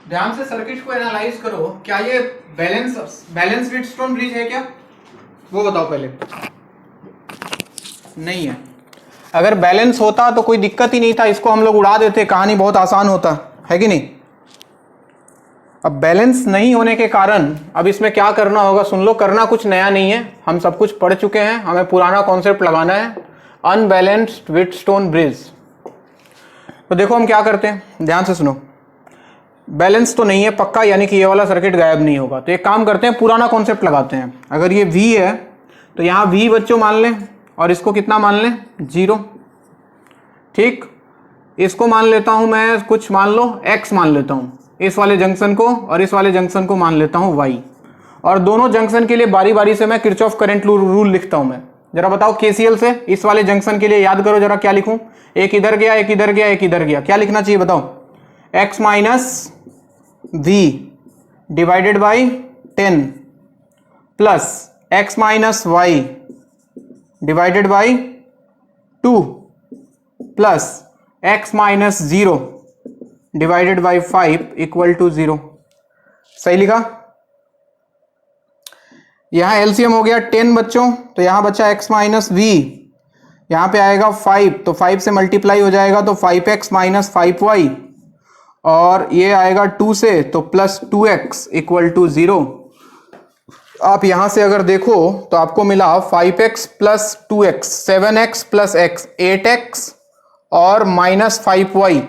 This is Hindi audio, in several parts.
ध्यान से सर्किट को एनालाइज करो। क्या ये बैलेंस व्हीटस्टोन ब्रिज है क्या? वो बताओ पहले। नहीं है। अगर बैलेंस होता तो कोई दिक्कत ही नहीं था, इसको हम लोग उड़ा देते, कहानी बहुत आसान होता है कि नहीं। अब बैलेंस नहीं होने के कारण अब इसमें क्या करना होगा सुन लो। करना कुछ नया नहीं है, हम सब कुछ पढ़ चुके हैं। हमें पुराना कॉन्सेप्ट लगाना है, अनबैलेंस्ड व्हीटस्टोन ब्रिज। तो देखो हम क्या करते हैं, ध्यान से सुनो। बैलेंस तो नहीं है पक्का, यानी कि ये वाला सर्किट गायब नहीं होगा। तो एक काम करते हैं, पुराना कॉन्सेप्ट लगाते हैं। अगर ये V है तो यहाँ V बच्चों मान लें, और इसको कितना मान लें? 0। ठीक, इसको मान लेता हूं मैं, कुछ मान लो X मान लेता हूं, इस वाले जंक्शन को, और इस वाले जंक्शन को मान लेता हूं Y। और दोनों जंक्शन के लिए बारी बारी से मैं किरचॉफ करंट रूल लिखता हूं। मैं जरा बताओ KCL से इस वाले जंक्शन के लिए याद करो जरा, क्या लिखूं? एक इधर गया, एक इधर गया, एक इधर गया, क्या लिखना चाहिए बताओ? X minus V divided by 10 plus X minus Y divided by 2 plus X minus 0 divided by 5 equal to 0। सही लिखा? यहां एलसीएम हो गया 10 बच्चों, तो यहां बचा X माइनस V, यहां पे आएगा 5, तो 5 से मल्टीप्लाई हो जाएगा तो 5X माइनस 5Y, और ये आएगा 2 से तो प्लस 2X इक्वल टू 0। आप यहां से अगर देखो तो आपको मिला 5X plus 2X, 7X plus X, 8X और minus 5Y,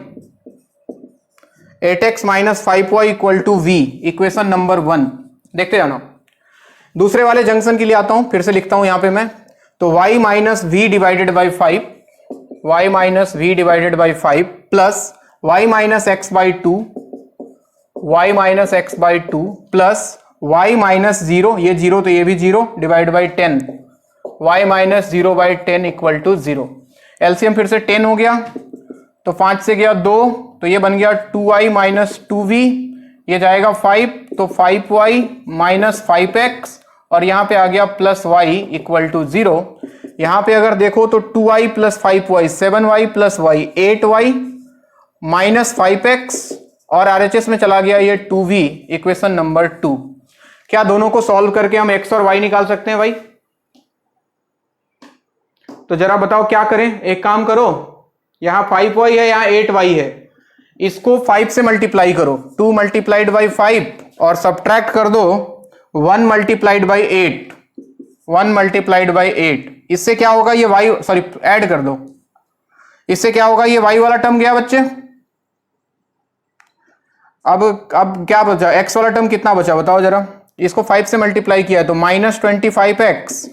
8X minus 5Y equal to V, equation number 1। देखते जाना। दूसरे वाले जंक्शन के लिए आता हूं, फिर से लिखता हूं यहां पे मैं, तो Y minus V divided by 5, Y minus V divided by 5 plus y minus X by 2, Y minus X by 2 plus y minus 0, ये 0 तो ये भी 0, divide by 10, y minus 0 by 10 equal to 0। LCM फिर से 10 हो गया, तो 5 से गया 2, तो ये बन गया 2y माइनस 2v, ये जाएगा 5, तो 5y माइनस 5x, और यहां पे आ गया प्लस y इक्वल टू 0। यहां पे अगर देखो तो 2y plus 5y 7y plus y 8y minus 5x, और आरएचएस में चला गया ये 2v, इक्वेशन नंबर 2। क्या दोनों को सॉल्व करके हम x और y निकाल सकते हैं भाई? तो जरा बताओ क्या करें। एक काम करो, यहां 5y है, यहां 8y है, इसको 5 से मल्टीप्लाई करो, 2 मल्टीप्लाइड बाई 5, और सब्ट्रैक्ट कर दो 1 मल्टीप्लाइड बाई 8, 1 मल्टीप्लाइड बाई 8। इससे क्या होगा, ये y, सॉरी ऐड कर दो, इससे क्या होगा, ये y वाला टर्म गया बच्चे। अब क्या बचा, x वाला टर्म कितना बचा बताओ जरा। इसको 5 से मल्टीप्लाई किया है तो माइनस 25x,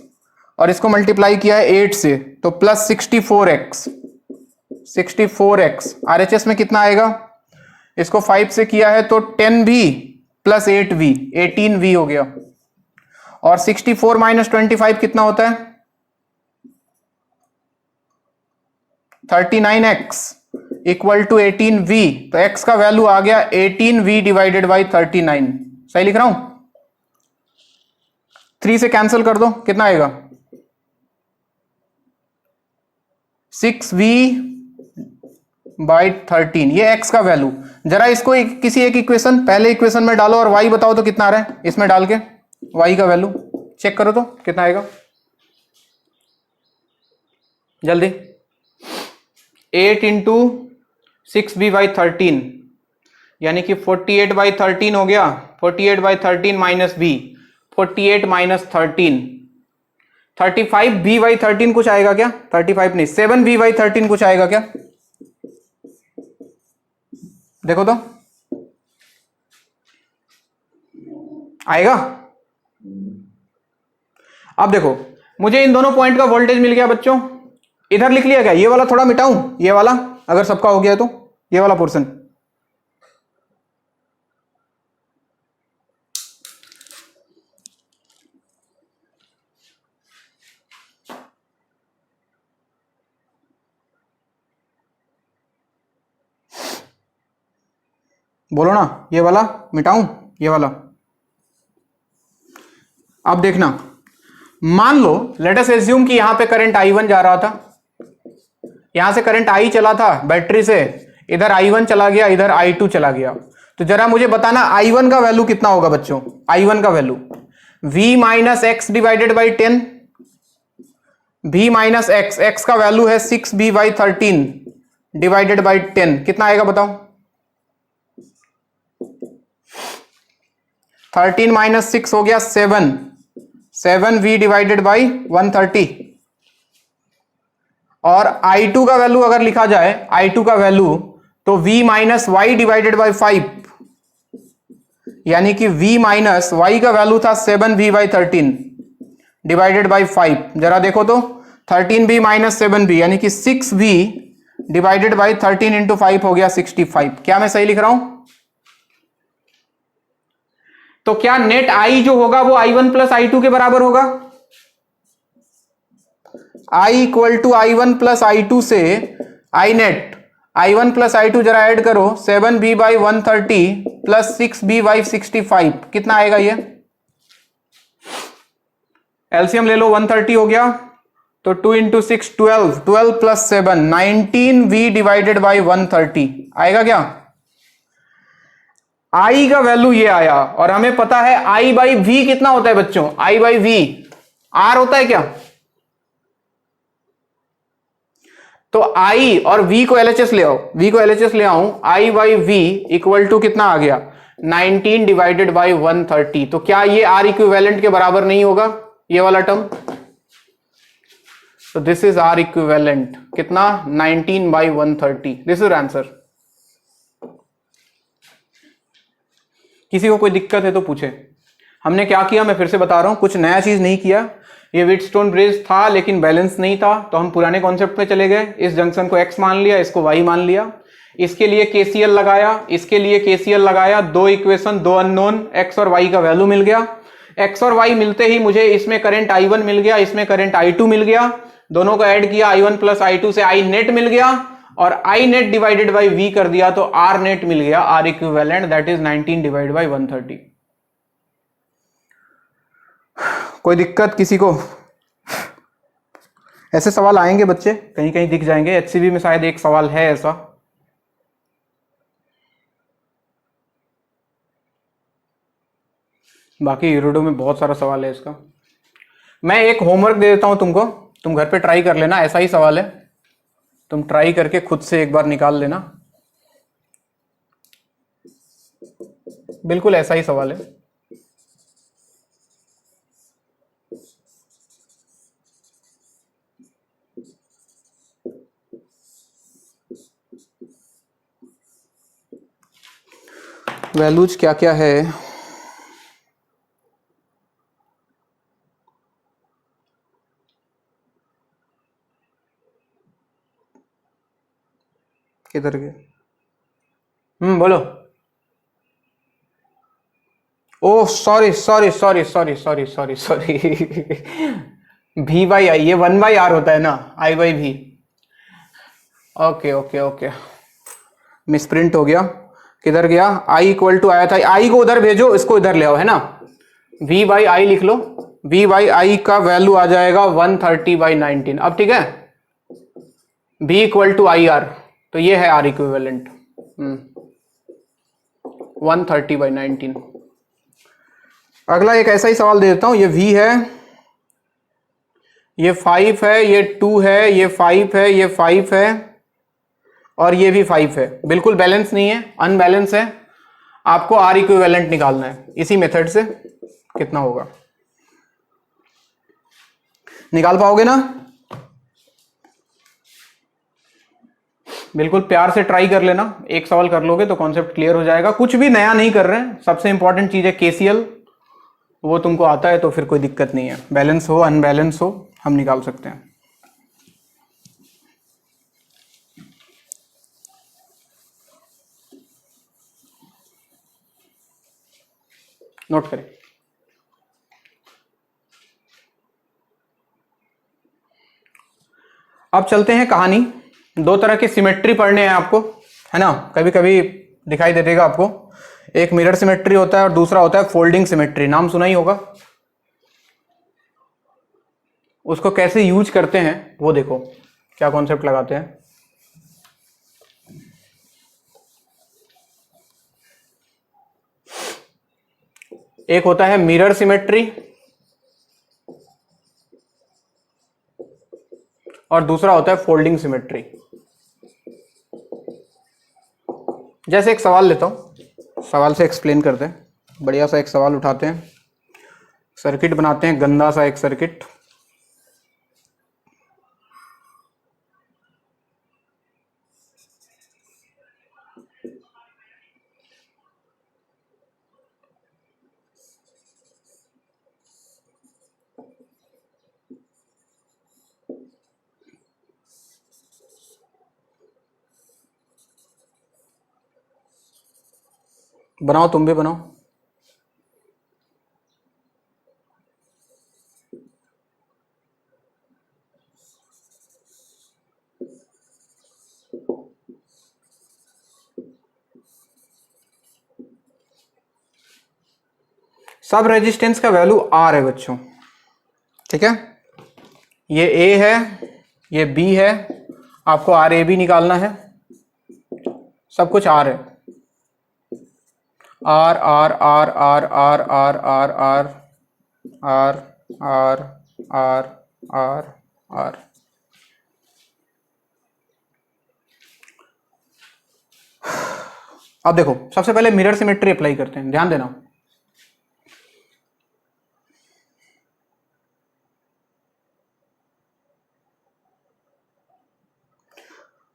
और इसको मल्टीप्लाई किया है 8 से तो प्लस 64x, 64x। आरएचएस में कितना आएगा, इसको 5 से किया है तो 10v प्लस 8v, 18v हो गया। और 64 माइनस 25 कितना होता है, 39x इक्वल टू 18v, तो x का वैल्यू आ गया 18v डिवाइडेड बाई 39। सही लिख रहा हूं? 3 से कैंसिल कर दो, कितना आएगा, 6v बाई 13, ये x का वैल्यू। जरा इसको किसी एक इक्वेशन, पहले इक्वेशन में डालो और y बताओ तो कितना आ रहा है, इसमें डाल के y का वैल्यू चेक करो तो कितना आएगा जल्दी। 8 इंटू 6v बाई 13, यानी कि 48 बाई 13 हो गया, 48 by 13 minus v, 48 minus 13, 35v by 13 कुछ आएगा क्या, 35 नहीं, 7v बाई 13 कुछ आएगा क्या, देखो तो आएगा। अब देखो, मुझे इन दोनों पॉइंट का वोल्टेज मिल गया बच्चों, इधर लिख लिया क्या, ये वाला थोड़ा मिटाऊं, ये वाला अगर सबका हो गया तो ये वाला पोर्शन, बोलो ना, ये वाला मिटाऊं, ये वाला। अब देखना, मान लो लेट अस एज्यूम कि यहां पे करंट I1 जा रहा था, यहां से करंट I चला था बैटरी से, इधर I1 चला गया, इधर I2 चला गया। तो जरा मुझे बताना I1 का वैल्यू कितना होगा बच्चों। I1 का value v minus x divided by 10, v minus x, x का वैल्यू है 6b/13 डिवाइडेड बाई 10, कितना आएगा बताओ। 13 माइनस 6 हो गया 7, 7v डिवाइडेड बाई 130। और I2 का वैल्यू अगर लिखा जाए, I2 का वैल्यू तो v minus Y divided by 5, यानी कि v माइनस वाई का वैल्यू था 7v/13 डिवाइडेड बाई 5। जरा देखो तो 13b माइनस 7b यानी कि 6v डिवाइडेड बाई 13 इंटू 5 हो गया 65। क्या मैं सही लिख रहा हूं? तो क्या नेट I जो होगा वो I1 प्लस I2 के बराबर होगा? I equal to I1 plus I2 से I net, I1 plus I2 जरा ऐड करो, 7b/130 प्लस 6b/65, कितना आएगा ये? एलसीएम ले लो, 130 हो गया तो 2 into 6 12, 12 plus 7 19v divided by 130 आएगा क्या? I का वैल्यू ये आया, और हमें पता है I बाई v कितना होता है बच्चों? I बाई v R होता है क्या? तो I और v को LHS ले आओ, v को LHS ले आऊं, I by v equal to कितना आ गया? 19 डिवाइडेड बाई 130। तो क्या ये R इक्विवेलेंट के बराबर नहीं होगा ये वाला टर्म? तो दिस इज R इक्विवेलेंट, कितना? 19/130। This is answer. किसी को कोई दिक्कत है तो पूछे। हमने क्या किया मैं फिर से बता रहा हूं, कुछ नया चीज नहीं किया। ये व्हीटस्टोन ब्रिज था लेकिन बैलेंस नहीं था, तो हम पुराने कॉन्सेप्ट में चले गए। इस जंक्शन को x मान लिया, इसको y मान लिया, इसके लिए KCL लगाया, इसके लिए KCL लगाया, दो इक्वेशन, दो अननोन x और y का वैल्यू मिल गया। x और y मिलते ही मुझे इसमें करंट I1 मिल गया, इसमें करंट I2 मिल गया, दोनों को ऐड किया, I1 प्लस I2 से I नेट मिल गया, और I net divided by v कर दिया तो R नेट मिल गया, R equivalent, that is 19 divided by 130। कोई दिक्कत किसी को? ऐसे सवाल आएंगे बच्चे, कहीं कहीं दिख जाएंगे, HCV में शायद एक सवाल है ऐसा। बाकी यूरोडो में बहुत सारा सवाल है इसका। मैं एक होमवर्क दे देता हूं तुमको, तुम घर पे ट्राई कर लेना, ऐसा ही सवाल है, तुम ट्राई करके खुद से एक बार निकाल लेना, बिल्कुल ऐसा ही सवाल है। वैल्यूज क्या क्या है? किधर गए? बोलो। Oh sorry sorry sorry sorry sorry sorry sorry v by I, ये 1/r होता है ना, I by v। Okay okay okay, misprint हो गया। किधर गया? I इक्वल टू आया था, I को उधर भेजो, इसको इधर ले आओ, है ना। v बाई आई लिख लो, v बाई आई का वैल्यू आ जाएगा 130/19। अब ठीक है, v इक्वल टू IR, तो ये है R इक्विवेलेंट 130/19। अगला एक ऐसा ही सवाल दे देता हूं, ये v है, ये 5 है, ये 2 है, ये 5 है, ये 5 है, और ये भी 5 है, बिल्कुल बैलेंस नहीं है, अनबैलेंस है। आपको R इक्विवेलेंट निकालना है इसी मेथड से। कितना होगा निकाल पाओगे ना? बिल्कुल प्यार से ट्राई कर लेना, एक सवाल कर लोगे तो कॉन्सेप्ट क्लियर हो जाएगा। कुछ भी नया नहीं कर रहे हैं, सबसे इंपॉर्टेंट चीज है KCL, वो तुमको आता है तो फिर कोई दिक्कत नहीं है, बैलेंस हो अनबैलेंस हो हम निकाल सकते हैं। नोट करें। अब चलते हैं कहानी। दो तरह की सिमेट्री पढ़ने हैं आपको, है ना, कभी कभी दिखाई दे देगा आपको। एक मिरर सिमेट्री होता है और दूसरा होता है फोल्डिंग सिमेट्री, नाम सुना ही होगा। उसको कैसे यूज करते हैं वो देखो, क्या कॉन्सेप्ट लगाते हैं। एक होता है मिरर सिमेट्री और दूसरा होता है फोल्डिंग सिमेट्री। जैसे एक सवाल लेता हूं, सवाल से एक्सप्लेन करते हैं। बढ़िया सा एक सवाल उठाते हैं, सर्किट बनाते हैं, गंदा सा एक सर्किट। बनाओ, तुम भी बनाओ। सब रेजिस्टेंस का वैल्यू आर है बच्चों, ठीक है। ये ए है, ये बी है, आपको आर ए बी निकालना है। सब कुछ आर है, R R R R R R R R R R R R R. अब देखो, सबसे पहले मिरर सिमेट्री अप्लाई करते हैं, ध्यान देना।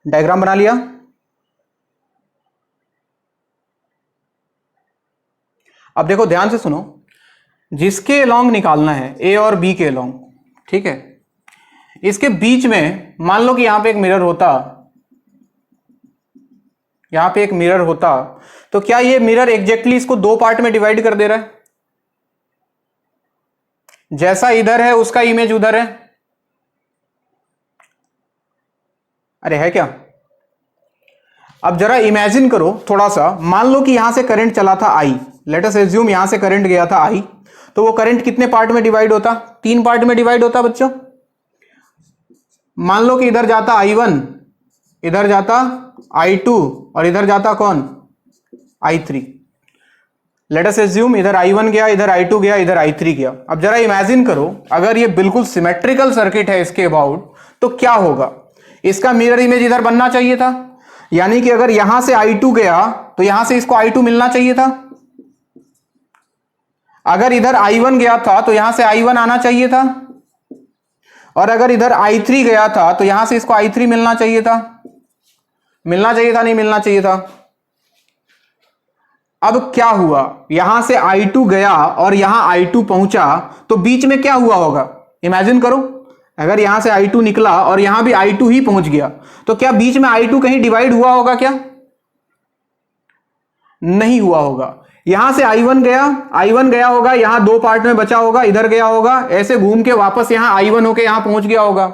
डायग्राम बना लिया। अब देखो ध्यान से सुनो, जिसके अलोंग निकालना है, ए और बी के अलोंग, ठीक है। इसके बीच में मान लो कि यहां पे एक मिरर होता, यहां पे एक मिरर होता, तो क्या ये मिरर एग्जैक्टली इसको दो पार्ट में डिवाइड कर दे रहा है? जैसा इधर है उसका इमेज उधर है। अरे है क्या? अब जरा इमेजिन करो थोड़ा सा, मान लो कि यहां से करंट चला था आई, लेट अस एज्यूम यहां से करंट गया था आई, तो वो करंट कितने पार्ट में डिवाइड होता? तीन पार्ट में डिवाइड होता बच्चों। मान लो कि इधर जाता I1, इधर जाता I2 और इधर जाता कौन? I3। लेट अस एज्यूम इधर I1 गया, इधर I2 गया, इधर I3 गया। अब जरा इमेजिन करो, अगर ये बिल्कुल सिमेट्रिकल सर्किट है इसके अबाउट, तो क्या होगा? इसका मिरर इमेज इधर बनना चाहिए था, यानी कि अगर यहां से I2 गया तो यहां से इसको I2 मिलना चाहिए था। अगर इधर I1 गया था तो यहां से I1 आना चाहिए था, और अगर इधर I3 गया था तो यहां से इसको I3 मिलना चाहिए था। मिलना चाहिए था, नहीं मिलना चाहिए था? अब क्या हुआ, यहां से I2 गया और यहां I2 पहुंचा, तो बीच में क्या हुआ होगा? इमेजिन करो, अगर यहां से I2 निकला और यहां भी I2 ही पहुंच गया, तो क्या बीच में I2 कहीं डिवाइड हुआ होगा क्या? नहीं हुआ होगा। यहां से I1 गया होगा, यहां दो पार्ट में बचा होगा, इधर गया होगा, ऐसे घूम के वापस यहां I1 होके यहां पहुंच गया होगा।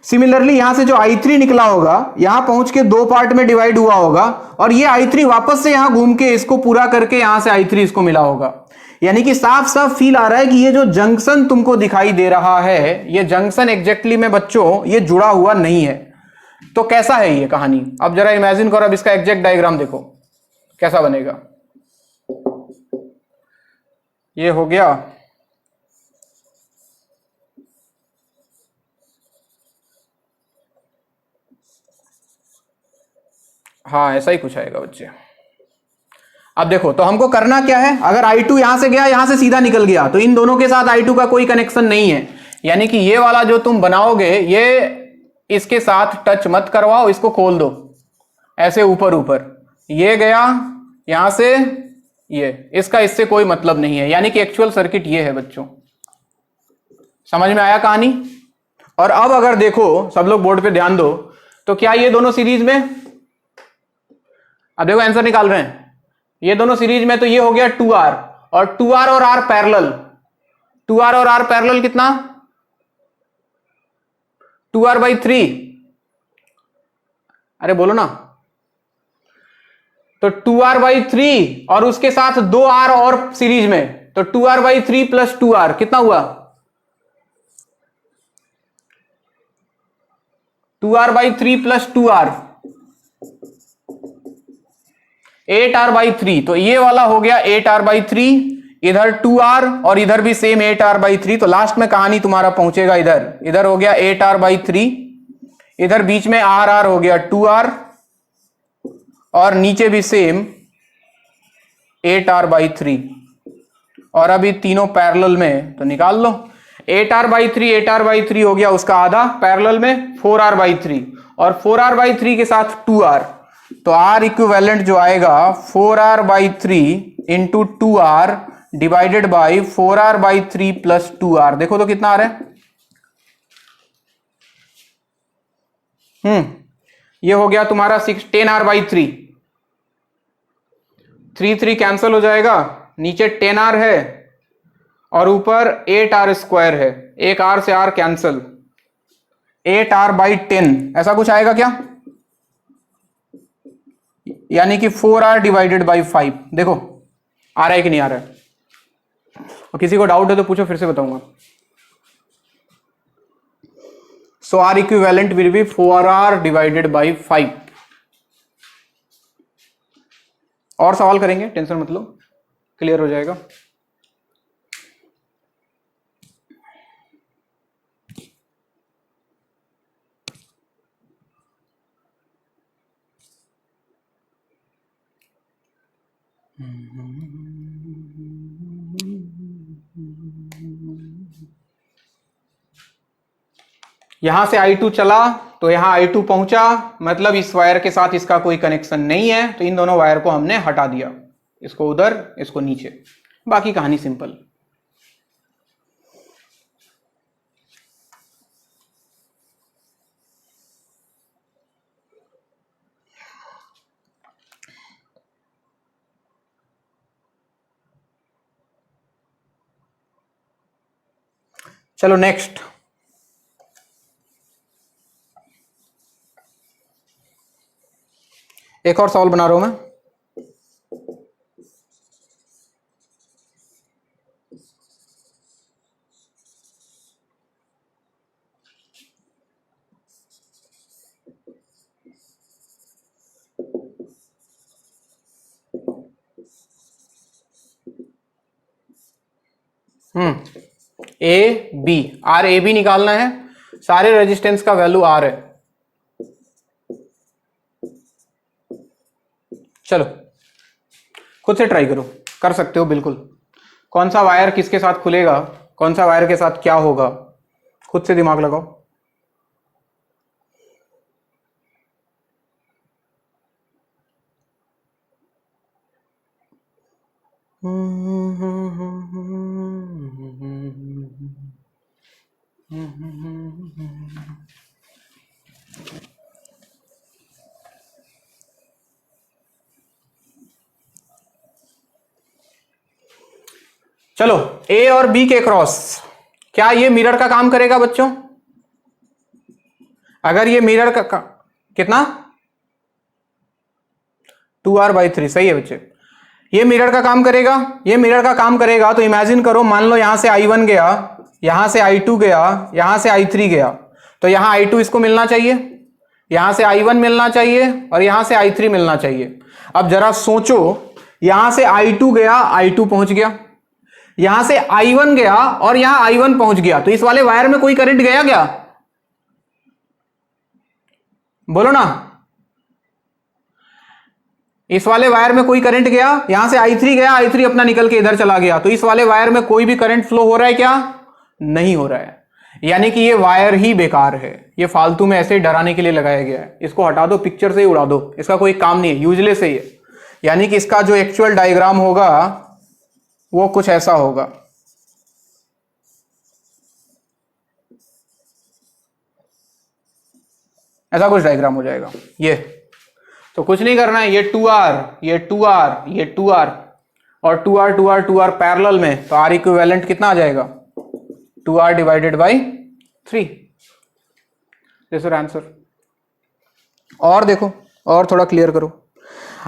सिमिलरली यहां से जो I3 निकला होगा, यहां पहुंच के दो पार्ट में डिवाइड हुआ होगा, और ये I3 वापस से यहां घूम के इसको पूरा करके यहां से I3 इसको मिला होगा। यानी कि साफ साफ फील आ रहा है कि ये जो जंक्शन तुमको दिखाई दे रहा है, ये जंक्शन एग्जैक्टली में बच्चों ये जुड़ा हुआ नहीं है। तो कैसा है ये कहानी? अब जरा इमेजिन करो, अब इसका एग्जैक्ट डायग्राम देखो कैसा बनेगा। ये हो गया, हाँ ऐसा ही कुछ आएगा बच्चे। अब देखो, तो हमको करना क्या है? अगर I2 यहां से गया, यहां से सीधा निकल गया, तो इन दोनों के साथ I2 का कोई कनेक्शन नहीं है। यानी कि ये वाला जो तुम बनाओगे, ये इसके साथ टच मत करवाओ, इसको खोल दो ऐसे ऊपर ऊपर। ये गया यहां से, ये इसका इससे कोई मतलब नहीं है। यानी कि एक्चुअल सर्किट ये है बच्चों। समझ में आया कहानी? और अब अगर देखो, सब लोग बोर्ड पे ध्यान दो, तो क्या ये दोनों सीरीज में? अब देखो आंसर निकाल रहे हैं, ये दोनों सीरीज में, तो ये हो गया 2R, और 2R और R पैरेलल। 2R और R पैरेलल कितना? 2R/3। अरे बोलो ना। तो 2R/3 और उसके साथ 2R और सीरीज में, तो 2R/3 प्लस 2R कितना हुआ? 2R/3 plus 2R 8R/3। तो ये वाला हो गया 8R/3, इधर 2R और इधर भी सेम 8R/3, तो लास्ट में कहानी तुम्हारा पहुंचेगा इधर, इधर हो गया 8R/3, इधर बीच में RR हो गया 2R और नीचे भी सेम 8R/3, और अभी तीनों पैरेलल में, तो निकाल लो 8R/3, 8R/3 हो गया उसका आधा, पैरेलल में 4R/3 और 4R/3 के साथ 2R, तो R इक्विवेलेंट जो आएगा 4R/3 into 2R divided by 4R/3 plus 2R। देखो तो कितना आ रहा है, ये हो गया तुम्हारा 10R/3, 3 कैंसिल हो जाएगा, नीचे 10R है और ऊपर 8R² है, एक R से R कैंसिल, 8R/10 ऐसा कुछ आएगा क्या, यानी कि 4R डिवाइडेड बाई 5। देखो आ रहा है कि नहीं आ रहा है, और किसी को डाउट है तो पूछो, फिर से बताऊंगा। सो R equivalent will be 4R divided by 5। और सवाल करेंगे, टेंशन मत लो, क्लियर हो जाएगा। यहां से I2 चला तो यहां I2 पहुंचा, मतलब इस वायर के साथ इसका कोई कनेक्शन नहीं है, तो इन दोनों वायर को हमने हटा दिया, इसको उधर इसको नीचे, बाकी कहानी सिंपल। चलो नेक्स्ट, एक और सवाल बना रहा हूं मैं। A B, R A B निकालना है, सारे रेजिस्टेंस का वैल्यू आर है। चलो खुद से ट्राई करो, कर सकते हो बिल्कुल, कौन सा वायर किसके साथ खुलेगा, कौन सा वायर के साथ क्या होगा, खुद से दिमाग लगाओ। चलो ए और बी के क्रॉस, क्या ये मिरर का काम करेगा बच्चों? अगर ये मिरर का कितना 2R/3, सही है बच्चे, ये मिरर का काम करेगा, ये मिरर का काम करेगा, तो इमेजिन करो, मान लो यहां से I1 गया, यहां से I2 गया, यहां से I3 गया, तो यहां I2 इसको मिलना चाहिए, यहां से I1 मिलना चाहिए और यहां से I3 मिलना चाहिए। अब जरा सोचो, यहां से I2 गया, I2 पहुंच गया, यहां से I1 गया और यहां I1 पहुंच गया, तो इस वाले वायर में कोई करंट गया क्या? बोलो ना, इस वाले वायर में कोई करंट गया, यहां से I3 गया, I3 अपना निकल के इधर चला गया, तो इस वाले वायर में कोई भी करंट फ्लो हो रहा है क्या? नहीं हो रहा है, यानी कि ये वायर ही बेकार है, ये फालतू में ऐसे डराने के लिए लगाया गया है, इसको हटा दो, पिक्चर से ही उड़ा दो, इसका कोई काम नहीं है, यूजलेस है ये। यानी कि इसका जो एक्चुअल डायग्राम होगा वो कुछ ऐसा होगा, ऐसा कुछ डायग्राम हो जाएगा ये। तो कुछ नहीं करना है, ये 2R, ये 2R, ये 2R और 2R 2R 2R पैरेलल में, तो R इक्विवेलेंट कितना आ जाएगा 2R divided by 3, this is answer. और देखो, और थोड़ा क्लियर करो।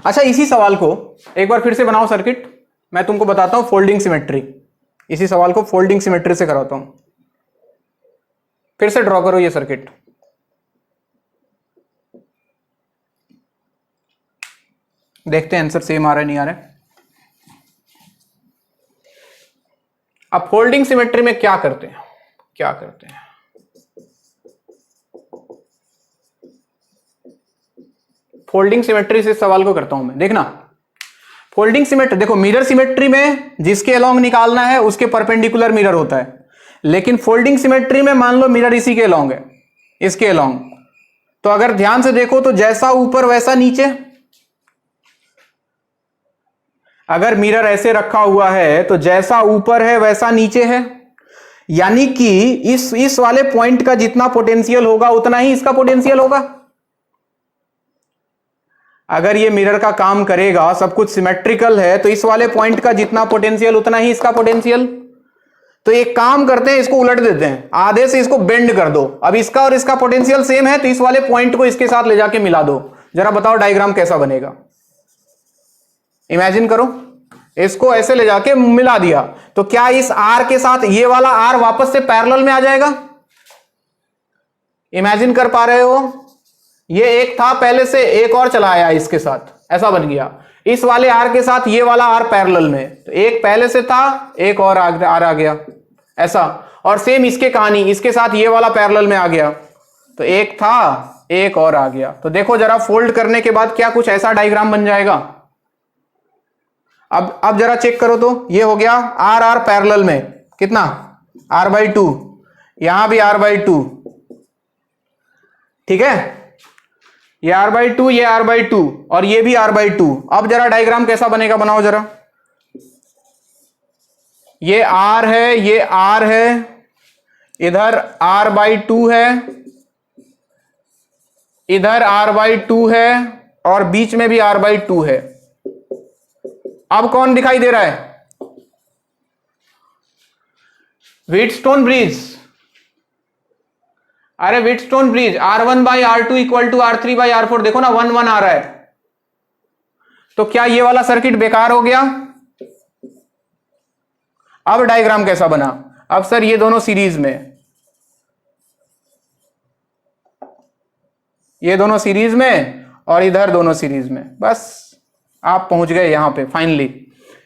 अच्छा, इसी सवाल को एक बार फिर से बनाओ सर्किट, मैं तुमको बताता हूं फोल्डिंग सिमेट्री, इसी सवाल को फोल्डिंग सिमेट्री से कराता हूं, फिर से ड्रॉ करो ये सर्किट। देखते हैं आंसर सेम आ रहा है नहीं आ रहा है। अब फोल्डिंग सिमेट्री में क्या करते हैं, क्या करते हैं, फोल्डिंग सिमेट्री से इस सवाल को करता हूं मैं। देखना, फोल्डिंग सिमेट्री, देखो मिरर सिमेट्री में जिसके अलोंग निकालना है उसके परपेंडिकुलर मिरर होता है, लेकिन फोल्डिंग सिमेट्री में मान लो मिरर इसी के अलोंग है, इसके अलोंग, तो अगर ध्यान से देखो तो जैसा ऊपर वैसा नीचे। अगर मिरर ऐसे रखा हुआ है तो जैसा ऊपर है वैसा नीचे है, यानी कि इस वाले पॉइंट का जितना पोटेंशियल होगा उतना ही इसका पोटेंशियल होगा। अगर ये मिरर का काम करेगा, सब कुछ सिमेट्रिकल है, तो इस वाले पॉइंट का जितना पोटेंशियल उतना ही इसका पोटेंशियल। तो एक काम करते हैं, इसको उलट देते हैं, आधे से इसको बेंड कर दो। अब इसका और इसका पोटेंशियल सेम है, तो इस वाले पॉइंट को इसके साथ ले जाके मिला दो। जरा बताओ डायग्राम कैसा बनेगा, इमेजिन करो, इसको ऐसे ले जाके मिला दिया, तो क्या इस आर के साथ ये वाला आर वापस से पैरेलल में आ जाएगा? इमेजिन कर पा रहे हो? ये एक था पहले से, एक और चला आया इसके साथ, ऐसा बन गया। इस वाले आर के साथ ये वाला आर पैरेलल में, तो एक पहले से था, एक और आर आ गया, ऐसा। और सेम इसके कहानी, इसके साथ ये वाला पैरेलल में आ गया, तो एक था, एक और आ गया। तो देखो जरा फोल्ड करने के बाद क्या कुछ ऐसा डायग्राम बन जाएगा। अब जरा चेक करो तो, ये हो गया आर आर पैरेलल में, कितना, r/2, यहां भी r/2, ठीक है, ये r/2, ये r/2 और ये भी r/2। अब जरा डायग्राम कैसा बनेगा, बनाओ जरा। ये r है, ये r है, इधर r/2 है, इधर r/2 है, और बीच में भी r/2 है। अब कौन दिखाई दे रहा है? Wheatstone bridge. अरे Wheatstone bridge, R1/R2 equal to R3/R4, देखो ना 1 1 आ रहा है। तो क्या ये वाला सर्किट बेकार हो गया? अब डायग्राम कैसा बना? अब सर ये दोनों सीरीज में, ये दोनों सीरीज में और इधर दोनों सीरीज में, बस आप पहुंच गए यहां पे फाइनली।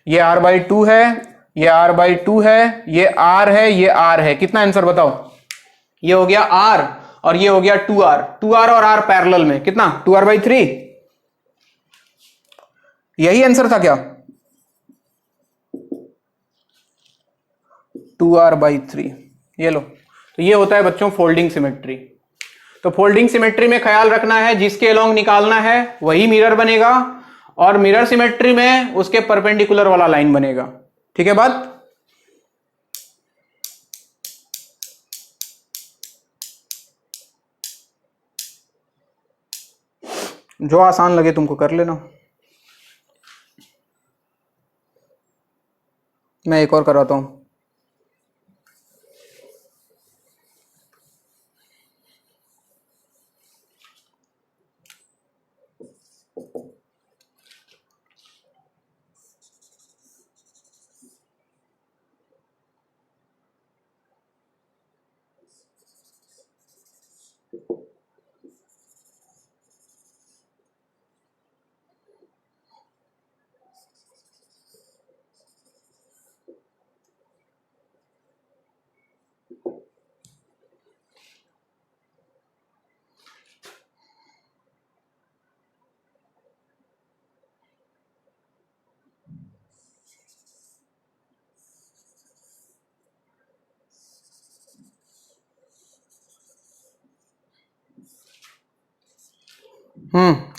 ये r/2 है, ये r/2 है, ये r है, ये r है। कितना आंसर बताओ? ये हो गया r और ये हो गया 2r, 2r और r पैरेलल में, कितना, 2r/3। यही आंसर था क्या? 2r/3, ये लो। तो ये होता है बच्चों फोल्डिंग सिमेट्री। तो फोल्डिंग सिमेट्री में ख्याल रखना है, जिसके अलोंग निकालना है वही मिरर बनेगा, और मिरर सिमेट्री में उसके परपेंडिकुलर वाला लाइन बनेगा। ठीक है बात? जो आसान लगे तुमको कर लेना, मैं एक और कराता हूं।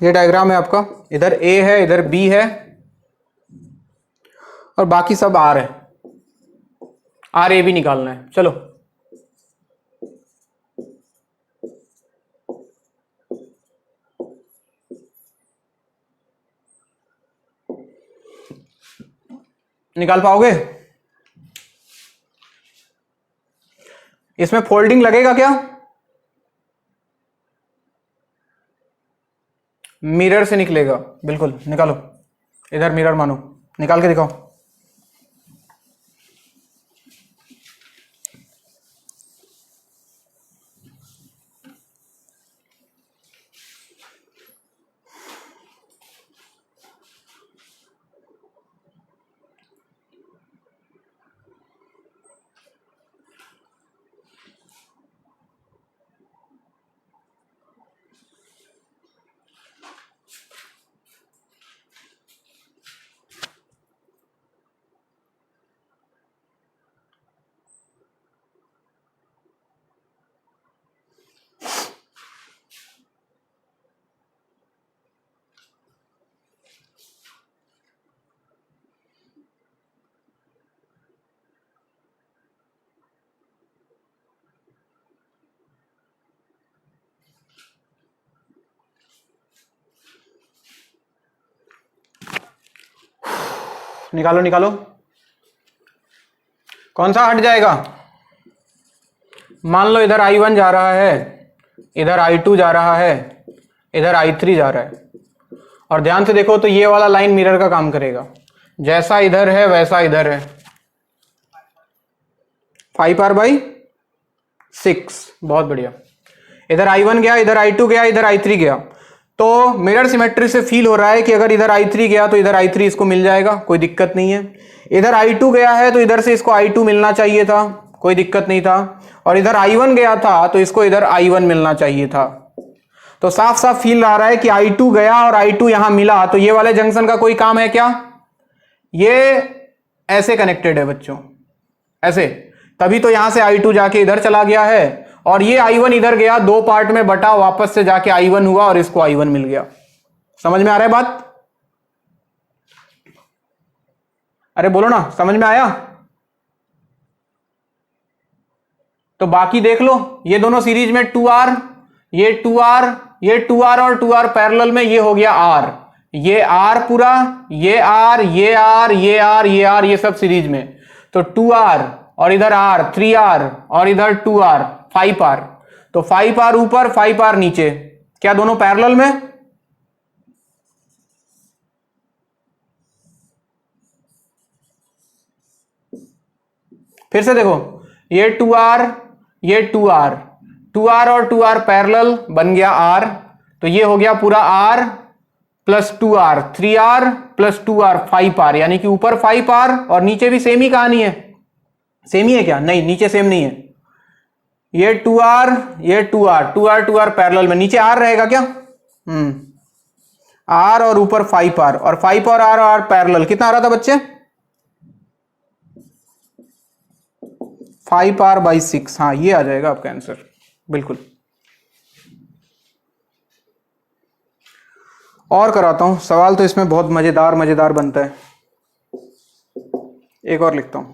ये डायग्राम है आपका, इधर A है, इधर B है, और बाकी सब R है। RA भी निकालना है। चलो निकाल पाओगे? इसमें फोल्डिंग लगेगा क्या? मिरर से निकलेगा, बिल्कुल निकालो। इधर मिरर मानो, निकाल के दिखाओ। निकालो निकालो, कौन सा हट जाएगा? मान लो इधर I1 जा रहा है, इधर I2 जा रहा है, इधर I3 जा रहा है, और ध्यान से देखो तो ये वाला लाइन मिरर का काम करेगा, जैसा इधर है वैसा इधर है, 5r/6। बहुत बढ़िया। इधर I1 गया, इधर I2 गया, इधर I3 गया, तो मिरर सिमेट्री से फील हो रहा है कि अगर इधर I3 गया तो इधर I3 इसको मिल जाएगा, कोई दिक्कत नहीं है। इधर I2 गया है तो इधर से इसको I2 मिलना चाहिए था, कोई दिक्कत नहीं था। और इधर I1 गया था तो इसको इधर I1 मिलना चाहिए था। तो साफ साफ फील आ रहा है कि I2 गया और I2 यहां मिला, तो ये वाले जंक्शन का कोई काम है क्या? ये ऐसे कनेक्टेड है बच्चों, ऐसे, तभी तो यहां से I2 जाके इधर चला गया है, और ये I1 इधर गया, दो पार्ट में बटा, वापस से जाके I1 हुआ और इसको I1 मिल गया। समझ में आ रहा है बात? अरे बोलो ना, समझ में आया? तो बाकी देख लो, ये दोनों सीरीज में 2R, ये 2R, ये 2R और 2R पैरेलल में, ये हो गया R, ये R पूरा, ये R, ये R, ये R, ये R, ये सब सीरीज में। तो 2R और इधर R, 3R और इधर 2R, 5R। तो 5R ऊपर, 5R नीचे, क्या दोनों पैरेलल में? फिर से देखो, ये 2R, ये 2R, 2R और 2R पैरेलल बन गया R, तो ये हो गया पूरा R plus 2R, 3R plus 2R, 5R, यानी कि ऊपर 5R और नीचे भी सेम ही कहानी है। सेम ही है क्या? नहीं, नीचे सेम नहीं है। ये 2R, ये 2R, 2R 2R पैरेलल में, नीचे R रहेगा क्या? R और ऊपर 5R, और 5 और R पैरेलल, कितना आ रहा था बच्चे? 5R/6। हाँ, ये आ जाएगा आपका आंसर, बिल्कुल। और कराता हूं सवाल, तो इसमें बहुत मजेदार मजेदार बनता है। एक और लिखता हूं।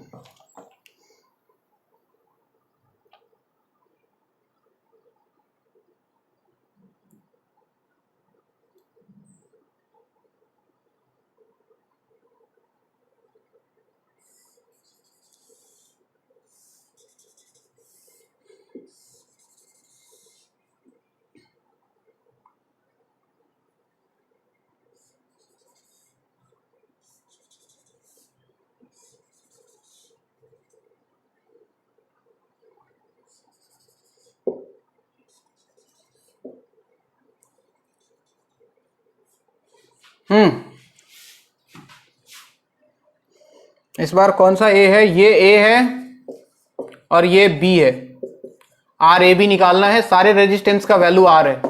इस बार कौन सा ए है? ये ए है और ये बी है। आर ए बी निकालना है, सारे रेजिस्टेंस का वैल्यू आर है।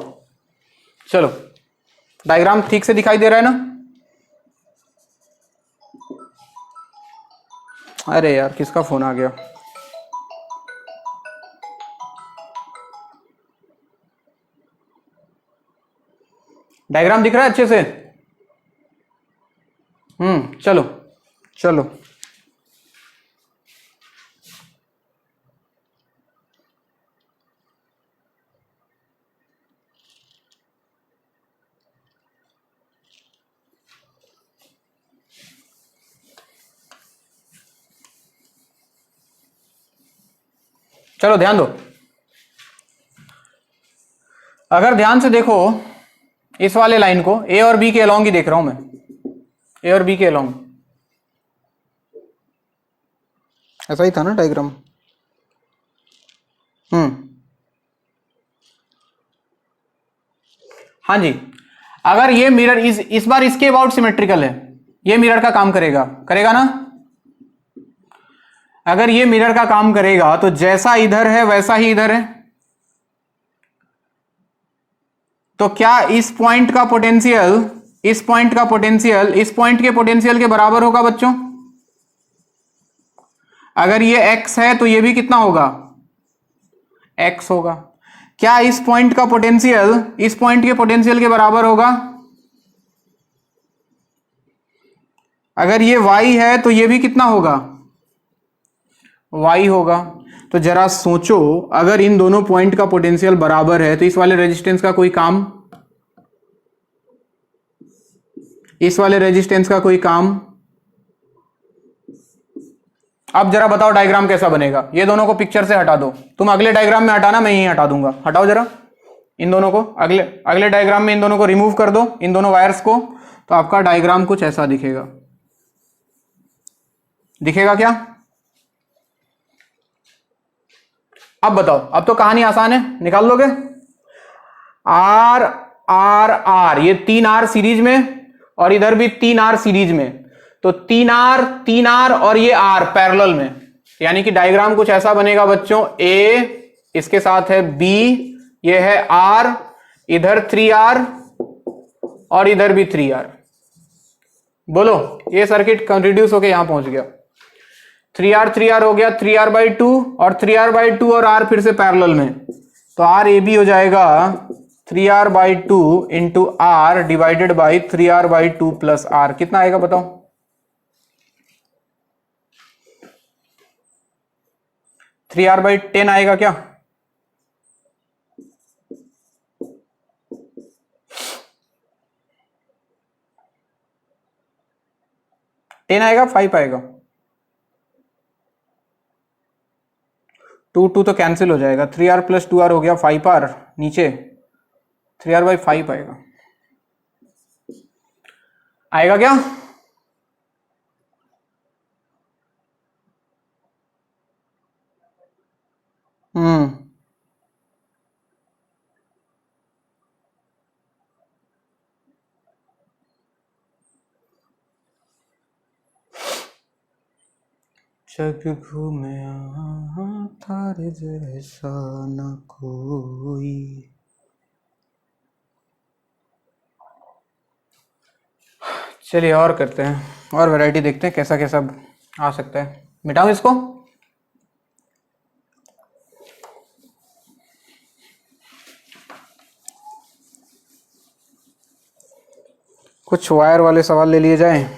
चलो, डायग्राम ठीक से दिखाई दे रहा है ना? अरे यार, किसका फोन आ गया? डायग्राम दिख रहा है अच्छे से? चलो चलो, चलो ध्यान दो। अगर ध्यान से देखो इस वाले लाइन को, ए और बी के अलोंग ही देख रहा हूं मैं, ए और बी के अलोंग, ऐसा ही था ना डायग्राम? हाँ जी। अगर ये मिरर इस बार इसके अबाउट सिमेट्रिकल है, ये मिरर का काम करेगा, करेगा ना? अगर ये मिरर का काम करेगा तो जैसा इधर है वैसा ही इधर है। तो क्या इस पॉइंट का पोटेंशियल, इस पॉइंट का पोटेंशियल इस पॉइंट के पोटेंशियल के बराबर होगा बच्चों? अगर ये x है तो ये भी कितना होगा? x होगा। क्या इस पॉइंट का पोटेंशियल इस पॉइंट के पोटेंशियल के बराबर होगा? अगर ये y है तो ये भी कितना होगा? y होगा। तो जरा सोचो, अगर इन दोनों पॉइंट का पोटेंशियल बराबर है तो इस वाले रेजिस्टेंस का कोई काम, इस वाले रेजिस्टेंस का कोई काम? अब जरा बताओ डायग्राम कैसा बनेगा। ये दोनों को पिक्चर से हटा दो, तुम अगले डायग्राम में हटाना, मैं यहीं हटा दूंगा। हटाओ जरा इन दोनों को, अगले अगले डायग्राम में इन दोनों को रिमूव कर दो, इन दोनों वायर्स को, तो आपका डायग्राम कुछ ऐसा दिखेगा। दिखेगा क्या? अब बताओ, अब तो कहानी आसान है, निकाल लोगे। आर आर आर, ये 3R सीरीज में और इधर भी 3R सीरीज में, तो 3R और ये R पैरेलल में, यानी कि डायग्राम कुछ ऐसा बनेगा बच्चों। ए इसके साथ है बी, ये है R, इधर 3R और इधर भी 3R। बोलो, ये सर्किट रिड्यूस होके यहां पहुंच गया। 3R हो गया 3R/2 और 3R/2 और R फिर से पैरेलल में, तो RAB हो जाएगा 3R/2 into R divided by 3R/2 plus R। कितना आएगा बताओ? 3R/10 आएगा क्या? टेन आएगा, 5 आएगा? 2 तो कैंसिल हो जाएगा, 3R प्लस 2R हो गया 5R, नीचे 3R/5 आएगा। आएगा क्या? जग घूमे तारे जैसा न कोई। चलिए और करते हैं, और वैरायटी देखते हैं कैसा कैसा आ सकता है। मिटाऊं इसको? कुछ वायर वाले सवाल ले लिए जाएं।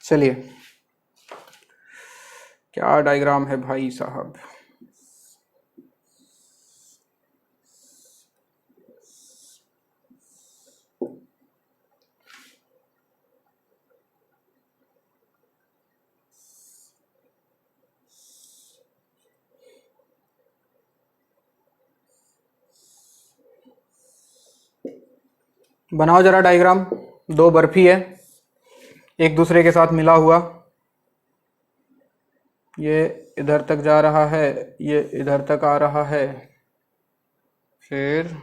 चलिए, क्या डायग्राम है भाई साहब। बनाओ जरा डायग्राम। दो बर्फी है एक दूसरे के साथ मिला हुआ, ये इधर तक जा रहा है, ये इधर तक आ रहा है, फिर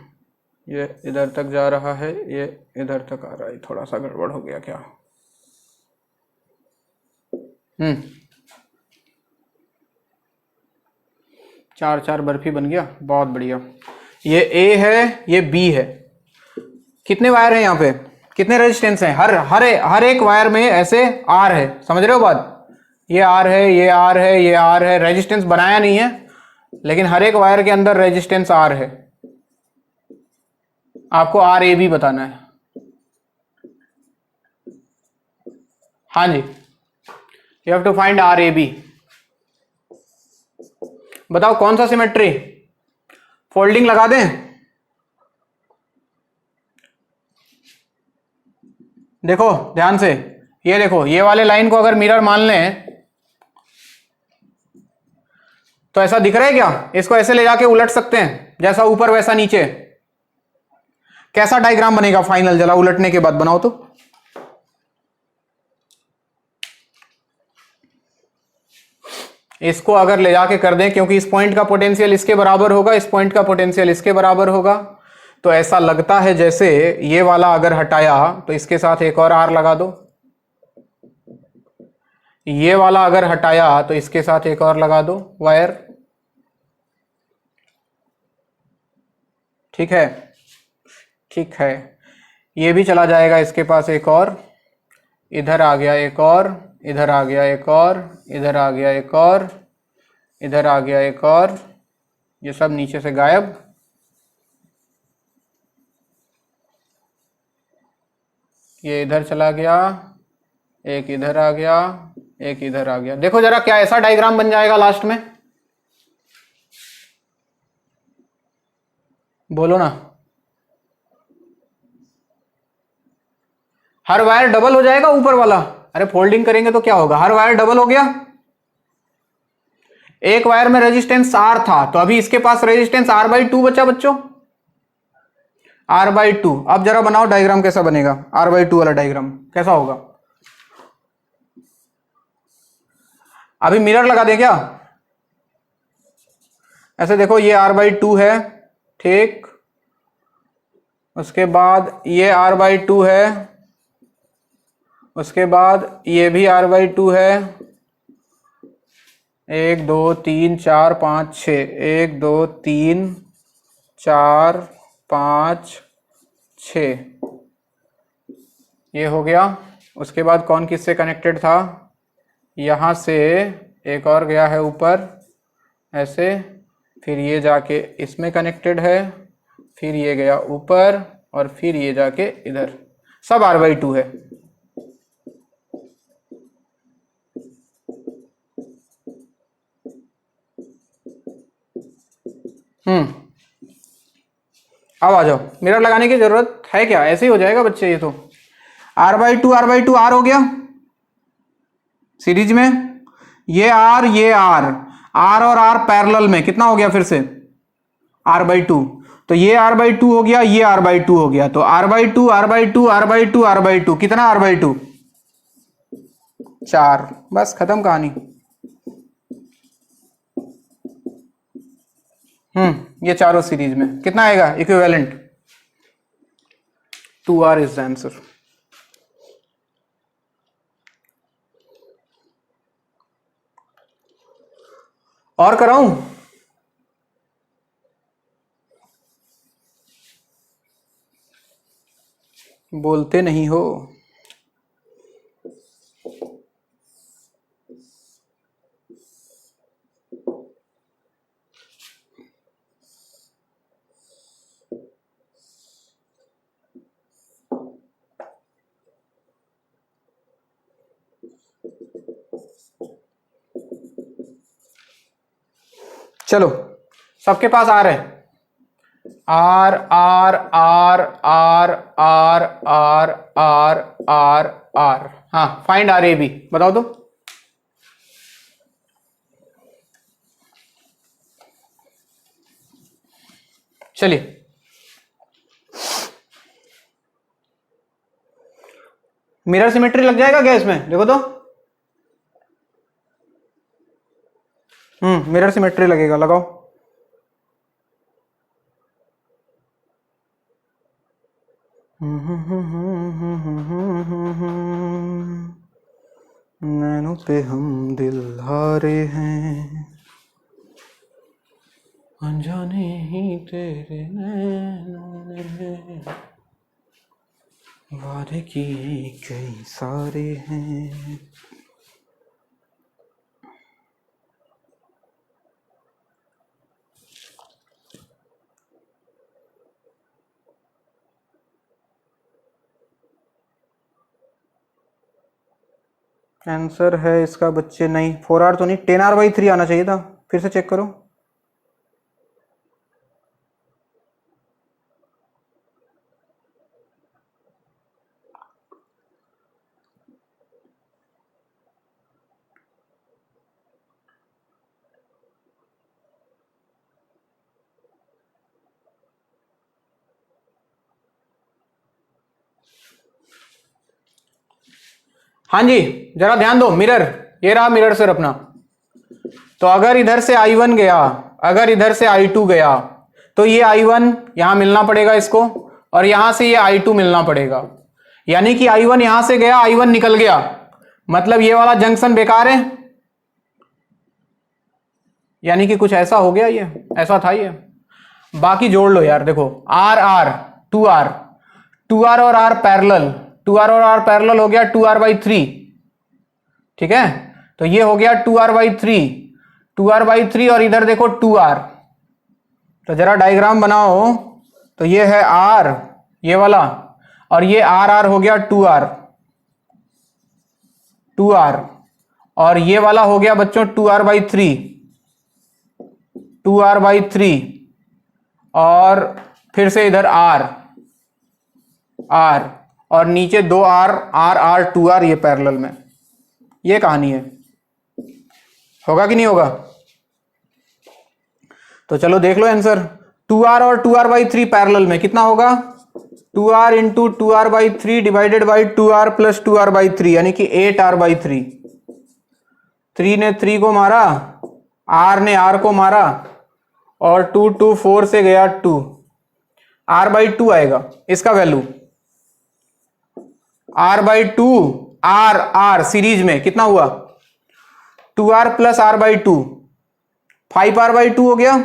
ये इधर तक जा रहा है, ये इधर तक आ रहा है। थोड़ा सा गड़बड़ हो गया क्या? चार चार बर्फी बन गया, बहुत बढ़िया। ये ए है, ये बी है। कितने वायर हैं यहाँ पे, कितने रेजिस्टेंस हैं? हर एक वायर में ऐसे आर है, समझ रहे हो बात? ये आर है, ये आर है, ये आर है। रेजिस्टेंस बनाया नहीं है, लेकिन हर एक वायर के अंदर रेजिस्टेंस आर है। आपको आर ए बी बताना है। हाँ जी, you have to find R A B. बताओ कौन सा सिमेट्री? फोल्डिंग लगा दें? देखो ध्यान से, ये देखो, ये वाले लाइन को अगर मिरर मान लें तो ऐसा दिख रहा है क्या? इसको ऐसे ले जाके उलट सकते हैं, जैसा ऊपर वैसा नीचे। कैसा डायग्राम बनेगा फाइनल? जरा उलटने के बाद बनाओ तो। इसको अगर ले जाके कर दें, क्योंकि इस पॉइंट का पोटेंशियल इसके बराबर होगा, इस पॉइंट का पोटेंशियल इसके बराबर होगा, तो ऐसा लगता है जैसे ये वाला अगर हटाया तो इसके साथ एक और आर लगा दो, ये वाला अगर हटाया तो इसके साथ एक और लगा दो वायर। ठीक है, ठीक है। ये भी चला जाएगा इसके पास एक और, इधर आ गया एक और, इधर आ गया एक और, इधर आ गया एक और, इधर आ गया एक और, ये सब नीचे से गायब। ये इधर चला गया, एक इधर आ गया, एक इधर आ गया। देखो जरा, क्या ऐसा डायग्राम बन जाएगा लास्ट में? बोलो ना। हर वायर डबल हो जाएगा ऊपर वाला। अरे फोल्डिंग करेंगे तो क्या होगा? हर वायर डबल हो गया, एक वायर में रेजिस्टेंस R था, तो अभी इसके पास रेजिस्टेंस R/2 बचा बच्चों, R/2। अब जरा बनाओ डायग्राम कैसा बनेगा, R/2 वाला डायग्राम कैसा होगा। अभी मिरर लगा दे क्या, ऐसे देखो ये R/2 है, ठीक, उसके बाद ये R/2 है, उसके बाद ये भी R/2 है, 1 2 3 4 5 6, 1 2 3 4 5 6, ये हो गया। उसके बाद कौन किससे कनेक्टेड था, यहाँ से एक और गया है ऊपर ऐसे, फिर ये जाके इसमें कनेक्टेड है, फिर ये गया ऊपर और फिर ये जाके इधर, सब R/2 है। अब आ जाओ, मिरर लगाने की जरूरत है क्या, ऐसे ही हो जाएगा बच्चे, ये तो R/2 R हो गया सीरीज में, ये R और R पैरेलल में कितना हो गया फिर से R/2, तो ये R/2 हो गया, ये R/2 हो गया, तो R/2 R/2 R/2 R/2 कितना R/2 4, बस खत्म कहानी। ये चारों सीरीज में कितना आएगा equivalent, 2R is the answer. और कराऊं, बोलते नहीं हो। चलो सबके पास R है, R R R R R R R R R, हाँ फाइंड RAB बताओ तो। चलिए मिरर सिमेट्री लग जाएगा क्या इसमें, देखो तो, मिरर सिमेट्री लगेगा, लगाओ। नैनों पे हम दिल हारे हैं, अनजाने ही तेरे नैनों ने वादे किए कई सारे हैं। आंसर है इसका बच्चे नहीं, 4R तो नहीं, 10R/3 आना चाहिए था, फिर से चेक करो। हाँ जी जरा ध्यान दो, मिरर, ये रहा मिरर सर अपना, तो अगर इधर से I1 गया, अगर इधर से I2 गया, तो ये I1 यहां मिलना पड़ेगा इसको, और यहां से ये I2 मिलना पड़ेगा, यानी कि I1 यहां से गया, I1 निकल गया, मतलब ये वाला जंक्शन बेकार है, यानी कि कुछ ऐसा हो गया, ये ऐसा था ये। बाकी जोड़ लो यार, देखो R R 2R, 2R और R पैरेलल, 2R और R पैरेलल हो गया 2R/3, ठीक है, तो ये हो गया 2R/3, 2R/3, और इधर देखो 2R, तो जरा डायग्राम बनाओ, तो ये है R ये वाला, और ये R हो गया 2R, 2R, और ये वाला हो गया बच्चों 2R/3, 2R/3, और फिर से इधर R, और नीचे 2R R R 2R, ये पैरेलल में, ये कहानी है। होगा कि नहीं होगा, तो चलो देख लो आंसर। 2r और 2r/3 पैरेलल में कितना होगा? 2r into 2r/3 divided by 2r plus 2r/3 यानी कि 8r/3। 3 ने 3 को मारा, r ने r को मारा और 2 4 से गया 2, r/2 आएगा इसका वैल्यू। r/2 r सीरीज में कितना हुआ? 2r प्लस r/2 5r/2 हो गया।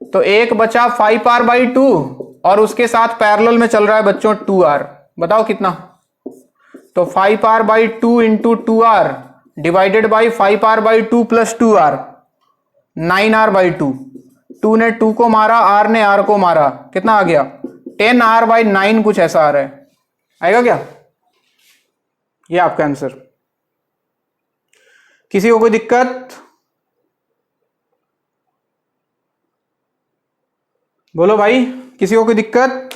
तो एक बचा 5r/2 और उसके साथ पैरेलल में चल रहा है बच्चों 2r। बताओ कितना? तो 5r/2 into 2r divided by 5r/2 plus 2r 9r/2। 2 ने 2 को मारा, r ने r को मारा, कितना आ गया? 10r/9 कुछ ऐसा आ रहा है। आएगा क्या? ये आपका आंसर। किसी को कोई दिक्कत? बोलो भाई, किसी को कोई दिक्कत?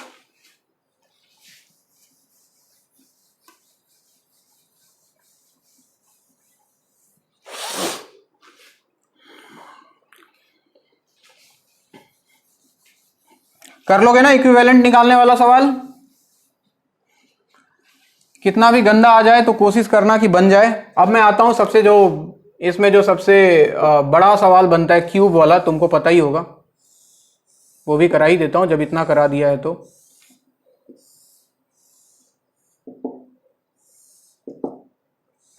कर लोगे ना इक्विवेलेंट निकालने वाला सवाल? कितना भी गंदा आ जाए तो कोशिश करना कि बन जाए। अब मैं आता हूं सबसे जो इसमें जो सबसे बड़ा सवाल बनता है क्यूब वाला, तुमको पता ही होगा, वो भी करा ही देता हूं जब इतना करा दिया है तो।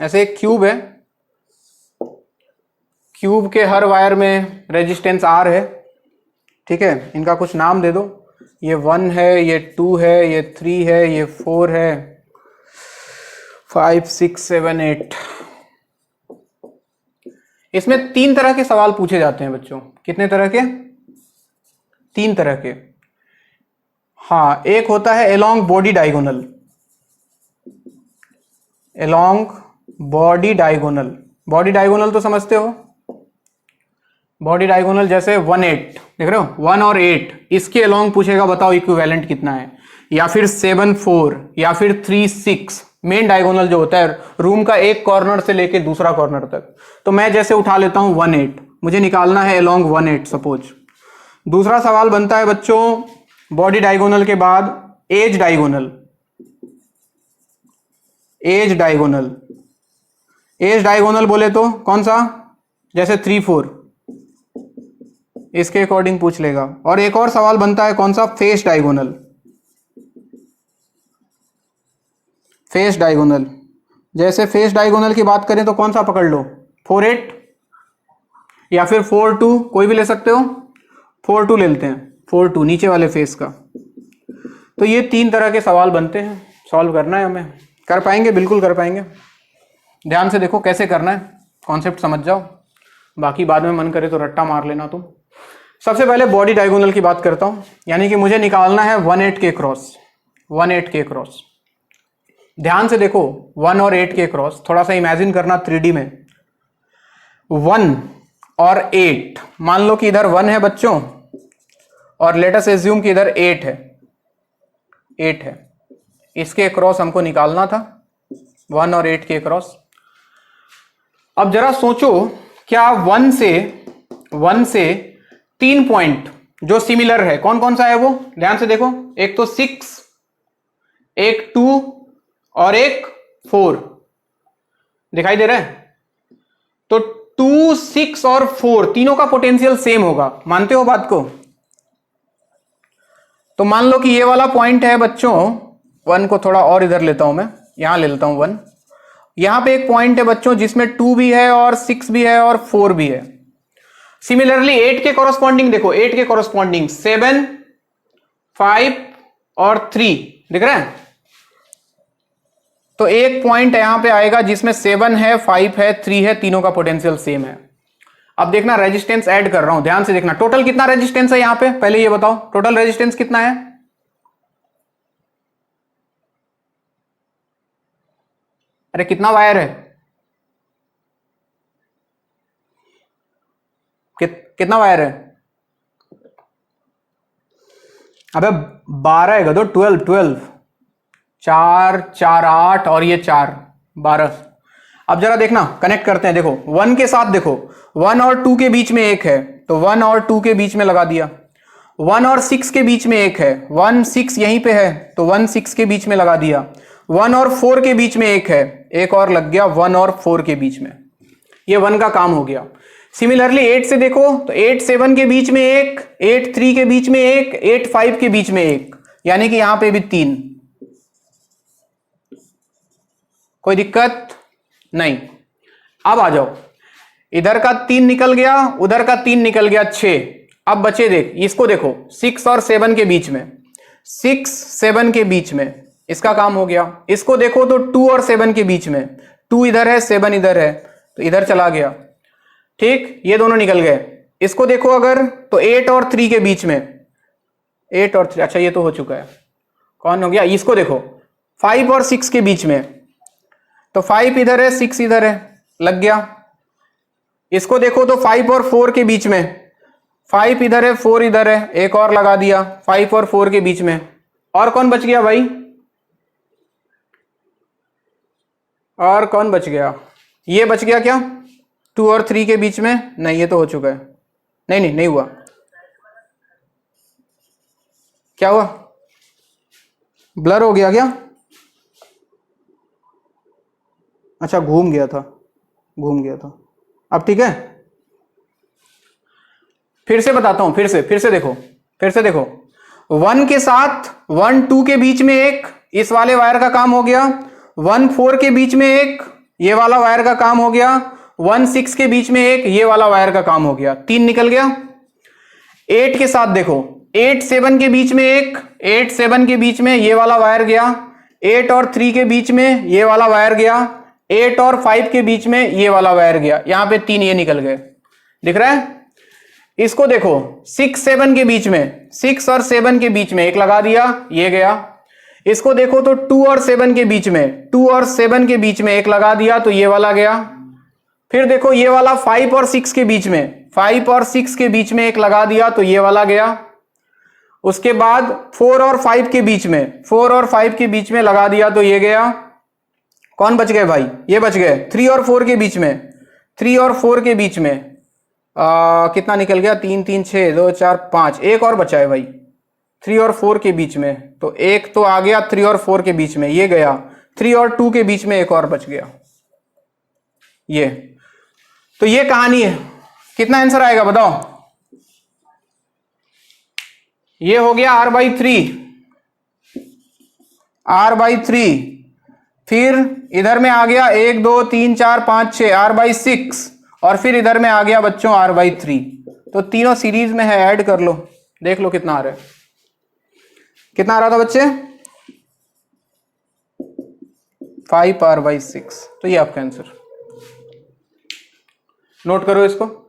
ऐसे एक क्यूब है, क्यूब के हर वायर में रेजिस्टेंस R है, ठीक है। इनका कुछ नाम दे दो, ये 1 है, ये 2 है, ये 3 है, ये 4 है, 5 6 7 8। इसमें 3 तरह के सवाल पूछे जाते हैं बच्चों। कितने तरह के? 3 तरह के। हाँ, एक होता है along body diagonal, along body diagonal. Body diagonal तो समझते हो, बॉडी डायगोनल जैसे 1 8 देख रहे हो, 1 और 8 इसके अलोंग पूछेगा, बताओ इक्विवेलेंट कितना है। या फिर 7 4 या फिर 3 6। मेन डायगोनल जो होता है रूम का एक कॉर्नर से लेके दूसरा कॉर्नर तक। तो मैं जैसे उठा लेता हूं 1 8, मुझे निकालना है अलोंग 1 8 सपोज। दूसरा सवाल बनता है बच्चों बॉडी डायगोनल के बाद edge diagonal. Edge diagonal, edge diagonal बोले तो कौन सा? जैसे 3 4 इसके अकॉर्डिंग पूछ लेगा। और एक और सवाल बनता है कौन सा? Face diagonal. फेस डायगोनल, जैसे फेस डायगोनल की बात करें तो कौन सा पकड़ लो? 4 8 या फिर 4 2, कोई भी ले सकते हो। 4 2 ले लेते हैं, 4 2 नीचे वाले फेस का। तो ये 3 तरह के सवाल बनते हैं, सॉल्व करना है हमें। कर पाएंगे? बिल्कुल कर पाएंगे। ध्यान से देखो कैसे करना है, कॉन्सेप्ट समझ जाओ, बाकी बाद में मन करे तो रट्टा मार लेना तुम। सबसे पहले बॉडी डायगोनल की बात करता हूं, यानी कि मुझे निकालना है 1 8 के क्रॉस। 1 8 के क्रॉस, ध्यान से देखो 1 और 8 के क्रॉस, थोड़ा सा इमेजिन करना 3D में। 1 और 8, मान लो कि इधर 1 है बच्चों और लेट अस एज्यूम कि इधर 8 है। 8 है, इसके क्रॉस हमको निकालना था, 1 और 8 के क्रॉस। अब जरा सोचो, क्या 1 से 3 पॉइंट जो सिमिलर है कौन कौन सा है वो? ध्यान से देखो, एक तो 6, एक 2 और एक 4 दिखाई दे रहा है। तो 2 6 और 4 तीनों का पोटेंशियल सेम होगा, मानते हो बात को? तो मान लो कि ये वाला पॉइंट है बच्चों, 1 को थोड़ा और इधर लेता हूं मैं, यहां ले लेता हूं 1। यहां पे एक पॉइंट है बच्चों जिसमें 2 भी है और 6 भी है और 4 भी है। सिमिलरली 8 के कॉरस्पॉन्डिंग देखो, 8 के कॉरस्पॉन्डिंग 7 5 और 3 दिख रहा है। तो एक पॉइंट यहां पे आएगा जिसमें 7 है, 5 है, 3 है, तीनों का पोटेंशियल सेम है। अब देखना, रेजिस्टेंस ऐड कर रहा हूं, ध्यान से देखना। टोटल कितना रेजिस्टेंस है यहां पे? पहले ये बताओ, टोटल रेजिस्टेंस कितना है? अरे कितना वायर है? कितना वायर है? अबे 12 है गधो, 12 4 4 8 और ये 4 12। अब जरा देखना, कनेक्ट करते हैं। देखो 1 के साथ देखो, 1 और 2 के बीच में एक है, तो 1 और 2 के बीच में लगा दिया। 1 और 6 के बीच में एक है, 1 6 यहीं पे है तो 1 6 के बीच में लगा दिया। 1 और 4 के बीच में एक है, एक और लग गया 1 और 4 के बीच में। ये 1 का काम हो गया। सिमिलरली 8 से देखो तो 8 7 के बीच में एक, 8 3 के बीच में एक, 8 5 के बीच में एक, यानी कि यहां पे भी 3। कोई दिक्कत नहीं। अब आ जाओ, इधर का 3 निकल गया, उधर का 3 निकल गया, 6। अब बचे देख, इसको देखो 6 और 7 के बीच में, 6 7 के बीच में इसका काम हो गया। इसको देखो तो 2 और 7 के बीच में, 2 इधर है 7 इधर है तो इधर चला गया, ठीक, ये दोनों निकल गए। इसको देखो अगर तो 8 और 3 के बीच में, 8 और 3, अच्छा ये तो हो चुका है, कौन हो गया। इसको देखो 5 और 6 के बीच में, तो 5 इधर है 6 इधर है, लग गया। इसको देखो तो 5 और 4 के बीच में, 5 इधर है 4 इधर है, एक और लगा दिया 5 और 4 के बीच में। और कौन बच गया भाई, और कौन बच गया, ये बच गया क्या 2 और 3 के बीच में, नहीं ये तो हो चुका है, नहीं हुआ। क्या हुआ, ब्लर हो गया क्या, अच्छा घूम गया था। अब ठीक है, फिर से बताता हूं, फिर से देखो 1 के साथ 1 2 के बीच में एक, इस वाले वायर का काम हो गया। 1 4 के बीच में एक, ये वाला वायर का काम हो गया। 1 6 के बीच में एक, ये वाला वायर का काम हो गया, 3 निकल गया। 8 के साथ देखो 8 7 के बीच में एक, 8 7 के बीच में ये वाला वायर गया। 8 और 3 के बीच में ये वाला वायर गया। 8 और 5 के बीच में ये वाला वायर गया, यहां पे 3 ये निकल गए, दिख रहा है। इसको देखो 6 7 के बीच में, 6 और 7 के बीच में एक लगा दिया, ये गया। इसको देखो तो 2 और 7 के बीच में, 2 और 7 के बीच में एक लगा दिया तो ये वाला गया। फिर देखो ये वाला 5 और 6 के बीच में, 5 और 6 के बीच में एक लगा दिया तो ये वाला गया। उसके बाद 4 और 5 के बीच में, 4 और 5 के बीच में लगा दिया तो ये गया। कौन बच गए भाई, ये बच गए। 3 और 4 के बीच में, 3 और 4 के बीच में कितना निकल गया, 3 3 6 2 4 5, एक और बचा है भाई 3 और 4 के बीच में, तो एक तो आ गया 3 और 4 के बीच में, ये गया। 3 और 2 के बीच में एक और बच गया, ये। तो ये कहानी है। कितना आंसर आएगा बताओ, ये हो गया r/3, r/3। फिर इधर में आ गया 1 2 3 4 5 6, r/6, और फिर इधर में आ गया बच्चों r/3। तो तीनों सीरीज में है, ऐड कर लो, देख लो कितना आ रहा है। कितना आ रहा था बच्चे, 5r/6। तो ये आपका आंसर, नोट करो इसको।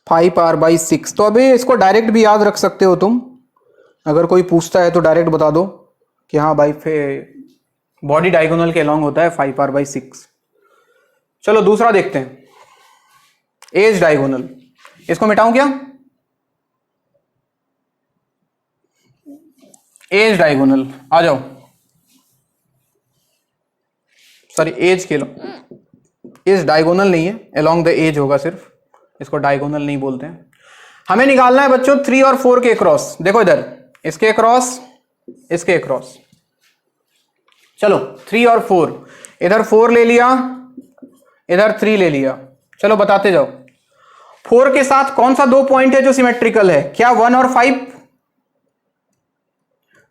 Five r/6। तो अभी इसको डायरेक्ट भी याद रख सकते हो तुम, अगर कोई पूछता है तो डायरेक्ट बता दो कि हाँ भाई बॉडी डायगोनल के अलॉन्ग होता है 5r/6। चलो दूसरा देखते हैं, एज डायगोनल। इसको मिटाऊं क्या, एज डायगोनल, आ जाओ। सॉरी एज के एज डायगोनल नहीं है, अलॉन्ग द एज होगा सिर्फ, इसको डायगोनल नहीं बोलते हैं। हमें निकालना है बच्चों 3 और 4 के क्रॉस। देखो इधर इसके क्रॉस, इसके क्रॉस। चलो 3 और 4, इधर 4 ले लिया, इधर 3 ले लिया। चलो बताते जाओ। 4 के साथ कौन सा 2 पॉइंट है जो सिमेट्रिकल है, क्या 1 और 5?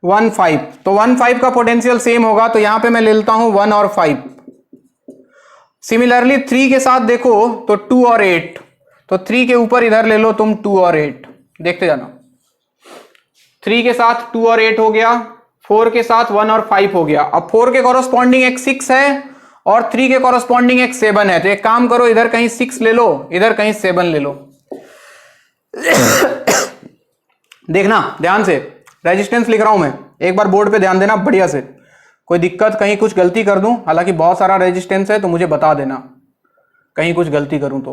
1 5, तो 1 5 का पोटेंशियल सेम होगा, तो यहां पे मैं ले लेता हूं 1 और 5। सिमिलरली 3 के साथ देखो तो 2 और 8, तो 3 के ऊपर इधर ले लो तुम 2 और 8, देखते जाना। 3 के साथ 2 और 8 हो गया, 4 के साथ 1 और 5 हो गया। अब 4 के कॉरस्पॉन्डिंग एक 6 है और 3 के कॉरस्पॉन्डिंग एक 7 है, तो एक काम करो, इधर कहीं 6 ले लो, इधर कहीं 7 ले लो। देखना ध्यान से, रेजिस्टेंस लिख रहा हूं मैं, एक बार बोर्ड पे ध्यान देना बढ़िया से। कोई दिक्कत, कहीं कुछ गलती कर दूं, हालांकि बहुत सारा रेजिस्टेंस है तो मुझे बता देना। कहीं कुछ गलती करूं तो,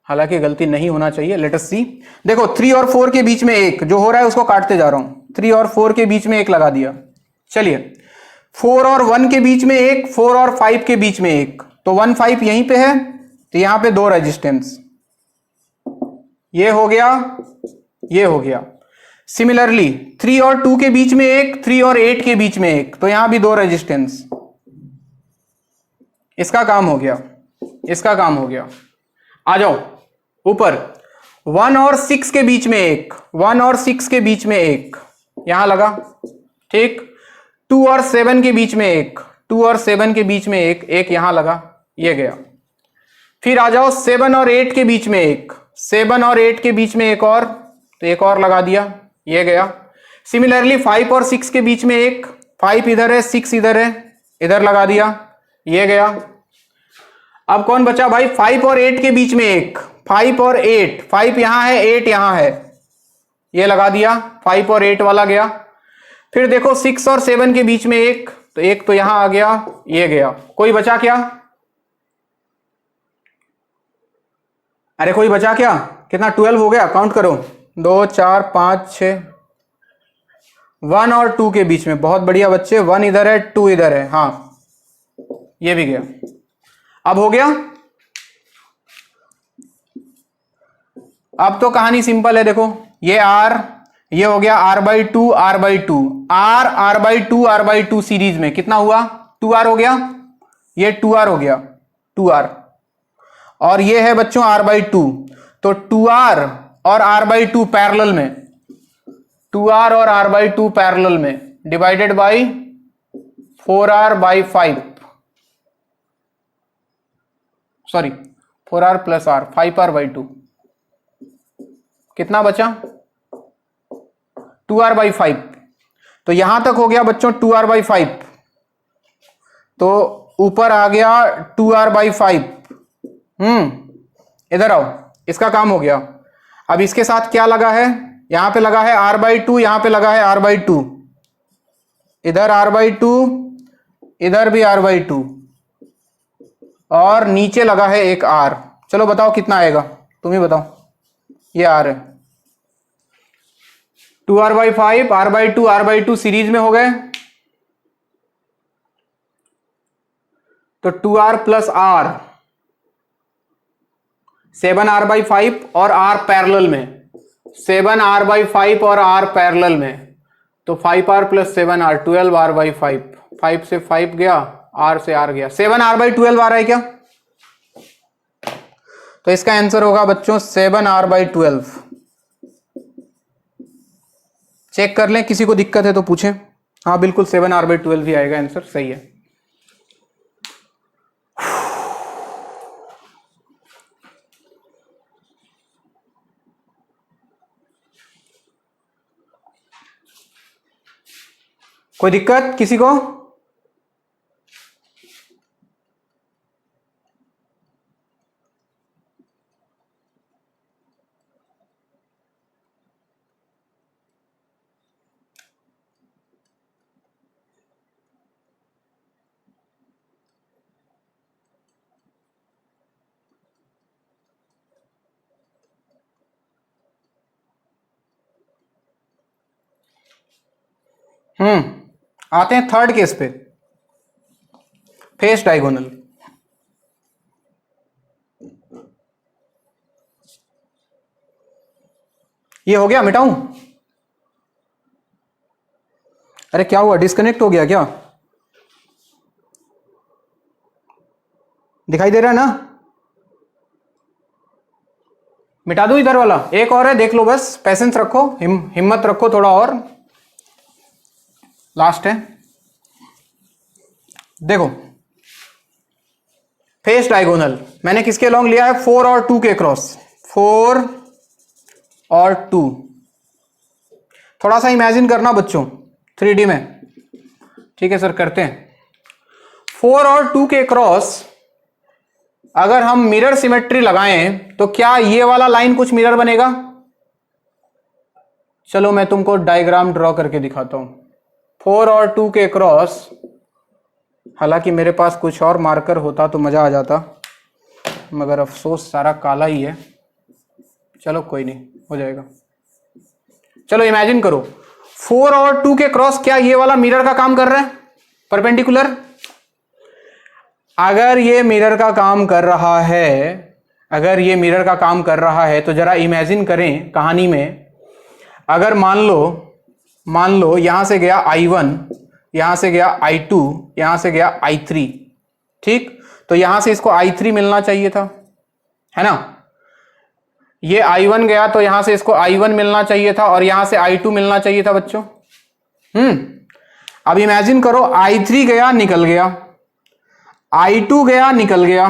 हालांकि गलती नहीं होना चाहिए। लेट अस सी। देखो 3 और 4 के बीच में एक जो हो रहा है उसको काटते जा रहा हूं। 3 और 4 के बीच में एक लगा दिया। चलिए 4 और 1 के बीच में एक, 4 और 5 के बीच में एक, तो 1 5 यहीं पे है, तो यहां पे 2 रेजिस्टेंस, ये हो गया, ये हो गया। सिमिलरली 3 और 2 के बीच में एक, 3 और 8 के बीच में एक, तो यहां भी 2 रेजिस्टेंस। इसका काम हो गया, इसका काम हो गया। आ जाओ ऊपर। 1 और 6 के बीच में एक, 1 और 6 के बीच में एक, यहां लगा, ठीक। 2 और 7 के बीच में एक, 2 और 7 के बीच में एक, एक यहां लगा, ये गया। फिर आ जाओ 7 और 8 के बीच में एक, 7 और 8 के बीच में एक और, तो एक और लगा दिया, ये गया। सिमिलरली 5 और 6 के बीच में एक, 5 इधर है, 6 इधर है, इधर लगा दिया, ये गया। अब कौन बचा भाई? 5 और 8 के बीच में एक, 5 और 8, 5 यहां है, 8 यहां है, ये लगा दिया, 5 और 8 वाला गया। फिर देखो 6 और 7 के बीच में एक, तो एक तो यहां आ गया, ये गया। कोई बचा क्या? अरे कोई बचा क्या? कितना? 12 हो गया, काउंट करो, 2 4 5 6। 1 और 2 के बीच में, बहुत बढ़िया बच्चे, 1 इधर है, 2 इधर है, हाँ ये भी गया। अब हो गया। अब तो कहानी सिंपल है, देखो ये R, ये हो गया R/2 R/2, R/2 सीरीज में कितना हुआ? 2R हो गया, ये 2R हो गया, 2R, और ये है बच्चों R/2, तो 2R और R/2 पैरेलल में, 2R और R/2 पैरेलल में, divided by 4R/5, sorry 4R plus R, 5R/2, कितना बचा? 2R/5। तो यहां तक हो गया बच्चों 2R/5, तो ऊपर आ गया 2R/5। इधर आओ, इसका काम हो गया। अब इसके साथ क्या लगा है? यहां पे लगा है R/2, यहां पे लगा है R/2, इधर R/2, इधर भी R/2, और नीचे लगा है एक R। चलो बताओ कितना आएगा, तुम ही बताओ। ये R है, 2R/5, R/2 R/2 सीरीज में हो गए, तो 2R प्लस R, 7R/5 और R पैरेलल में, 7R/5 और R पैरेलल में, तो 5R प्लस 7R, 12R/5, 5 से 5 गया, R से R गया, 7R/12 आ रहा है क्या? तो इसका आंसर होगा बच्चों 7R/12। चेक कर लें, किसी को दिक्कत है तो पूछें। हाँ बिल्कुल 7R/12 ही आएगा आंसर, सही है। कोई दिक्कत किसी को? आते हैं थर्ड केस पे, फेस डायगोनल। ये हो गया, मिटाऊं? अरे क्या हुआ, डिस्कनेक्ट हो गया क्या? दिखाई दे रहा है ना? मिटा दूं इधर वाला? एक और है, देख लो, बस पेशेंस रखो, हिम्मत रखो थोड़ा और, लास्ट है। देखो फेस डायगोनल मैंने किसके लॉन्ग लिया है? 4 और 2 के क्रॉस, 4 और 2। थोड़ा सा इमेजिन करना बच्चों 3D में, ठीक है सर करते हैं। 4 और 2 के क्रॉस अगर हम मिरर सिमेट्री लगाएं तो क्या ये वाला लाइन कुछ मिरर बनेगा? चलो मैं तुमको डायग्राम ड्रॉ करके दिखाता हूं। 4 और 2 के क्रॉस, हालांकि मेरे पास कुछ और मार्कर होता तो मजा आ जाता, मगर अफसोस सारा काला ही है। चलो कोई नहीं, हो जाएगा। चलो इमेजिन करो 4 और 2 के क्रॉस क्या ये वाला मिरर का काम कर रहा है, परपेंडिकुलर? अगर ये मिरर का काम कर रहा है, अगर ये मिरर का काम कर रहा है तो जरा इमेजिन करें कहानी में, अगर मान लो यहां से गया I1, यहां से गया I2, यहां से गया I3, ठीक? तो यहां से इसको I3 मिलना चाहिए था, है ना? ये I1 गया तो यहां से इसको I1 मिलना चाहिए था और यहां से I2 मिलना चाहिए था बच्चों। अब इमेजिन करो I3 गया निकल गया, I2 गया निकल गया,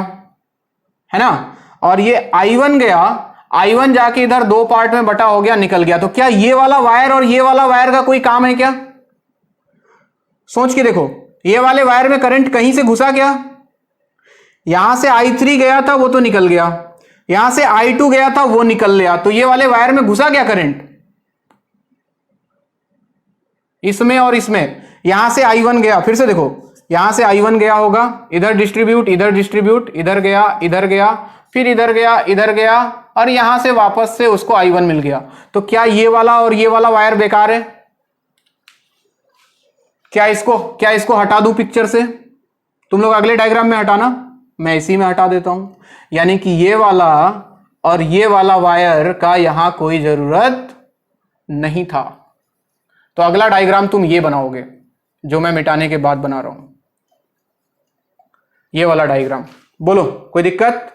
है ना? और ये I1 गया, I1 जाके इधर 2 पार्ट में बटा हो गया, निकल गया। तो क्या ये वाला वायर और ये वाला वायर का कोई काम है क्या? सोच के देखो, ये वाले वायर में करंट कहीं से घुसा क्या? यहां से I3 गया था वो तो निकल गया, यहां से I2 गया था वो निकल गया, तो ये वाले वायर में घुसा क्या करंट? इसमें और इसमें। यहां से I1 गया, फिर से देखो, यहां से I1 गया होगा, इधर डिस्ट्रीब्यूट, इधर डिस्ट्रीब्यूट, इधर गया, इधर गया, फिर इधर गया, इधर गया, और यहां से वापस से उसको I1 मिल गया। तो क्या ये वाला और ये वाला वायर बेकार है? क्या इसको हटा दूं पिक्चर से? तुम लोग अगले डायग्राम में हटाना, मैं इसी में हटा देता हूं। यानी कि ये वाला और ये वाला वायर का यहां कोई जरूरत नहीं था। तो अगला डायग्राम तुम ये बनाओगे जो मैं मिटाने के बाद बना रहा हूं, ये वाला डायग्राम। बोलो कोई दिक्कत?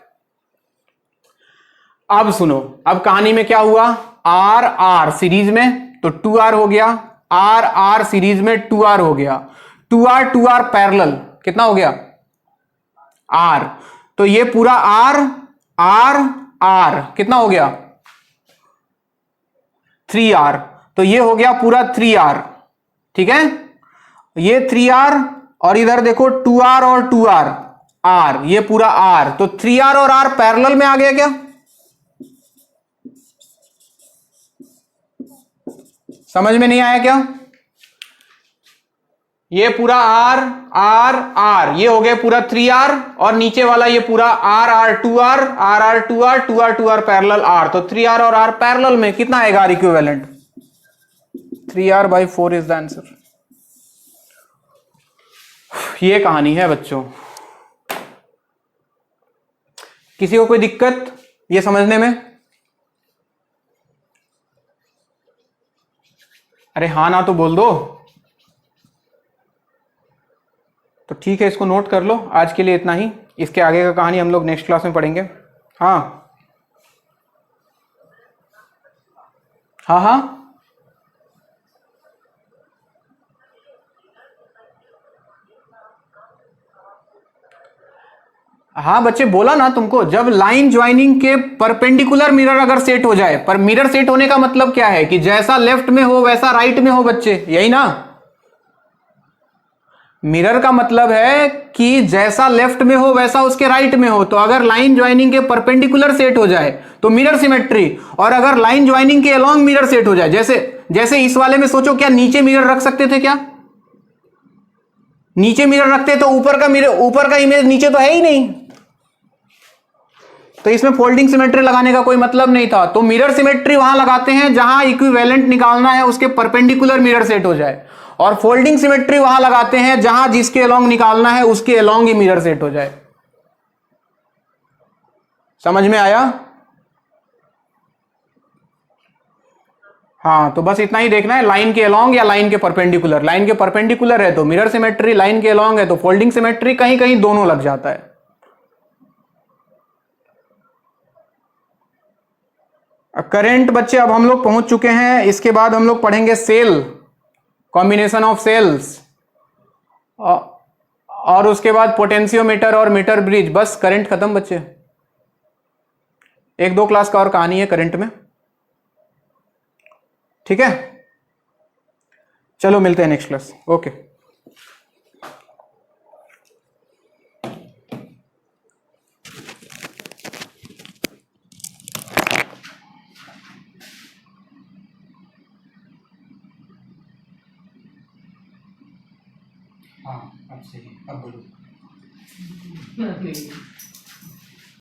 अब सुनो, अब कहानी में क्या हुआ, आर आर सीरीज में तो 2R हो गया, आर आर सीरीज में 2R हो गया, 2R पैरेलल कितना हो गया? R। तो ये पूरा R R R कितना हो गया? 3R। तो ये हो गया पूरा 3R, ठीक है? ये 3R और इधर देखो 2R और 2R R, ये पूरा R। तो 3R और R पैरेलल में आ गया क्या? समझ में नहीं आया क्या? ये पूरा R R R ये हो गया पूरा 3R और नीचे वाला ये पूरा R R 2R R R 2R 2R 2R parallel R। तो 3R और R पैरेलल में कितना आएगा R equivalent? 3R/4 is the answer. ये कहानी है बच्चों। किसी को कोई दिक्कत ये समझने में? अरे हाँ ना तो बोल दो। तो ठीक है, इसको नोट कर लो। आज के लिए इतना ही, इसके आगे का कहानी हम लोग नेक्स्ट क्लास में पढ़ेंगे। हाँ हाँ हाँ हाँ बच्चे, बोला ना तुमको, जब लाइन ज्वाइनिंग के परपेंडिकुलर मिरर अगर सेट हो जाए, पर मिरर सेट होने का मतलब क्या है कि जैसा लेफ्ट में हो वैसा राइट में हो बच्चे, यही ना? मिरर का मतलब है कि जैसा लेफ्ट में हो वैसा उसके राइट में हो। तो अगर लाइन ज्वाइनिंग के परपेंडिकुलर सेट हो जाए तो मिरर सिमेट्री, और अगर लाइन ज्वाइनिंग के अलोंग मिरर सेट हो जाए, जैसे इस वाले में सोचो, क्या नीचे मिरर रख सकते थे? क्या नीचे मिरर रखते तो ऊपर का मिरर, ऊपर का इमेज नीचे तो है ही नहीं, तो इसमें फोल्डिंग सिमेट्री लगाने का कोई मतलब नहीं था। तो मिरर सिमेट्री वहां लगाते हैं जहां इक्विवेलेंट निकालना है उसके परपेंडिकुलर मिरर सेट हो जाए, और फोल्डिंग सिमेट्री वहां लगाते हैं जहां जिसके अलोंग निकालना है उसके अलोंग ही मिरर सेट हो जाए। समझ में आया? हाँ, तो बस इतना ही देखना है, लाइन के अलोंग या लाइन के परपेंडिकुलर। लाइन के परपेंडिकुलर है तो मिरर सिमेट्री, लाइन के अलोंग है तो फोल्डिंग सिमेट्री, कहीं कहीं दोनों लग जाता है। करंट बच्चे अब हम लोग पहुंच चुके हैं। इसके बाद हम लोग पढ़ेंगे सेल, कॉम्बिनेशन ऑफ सेल्स, और उसके बाद पोटेंशियोमीटर और मीटर ब्रिज। बस करंट खत्म बच्चे। 1-2 क्लास का और कहानी है करंट में, ठीक है? चलो मिलते हैं नेक्स्ट क्लास। ओके। हाँ अब सही, अब बोलो।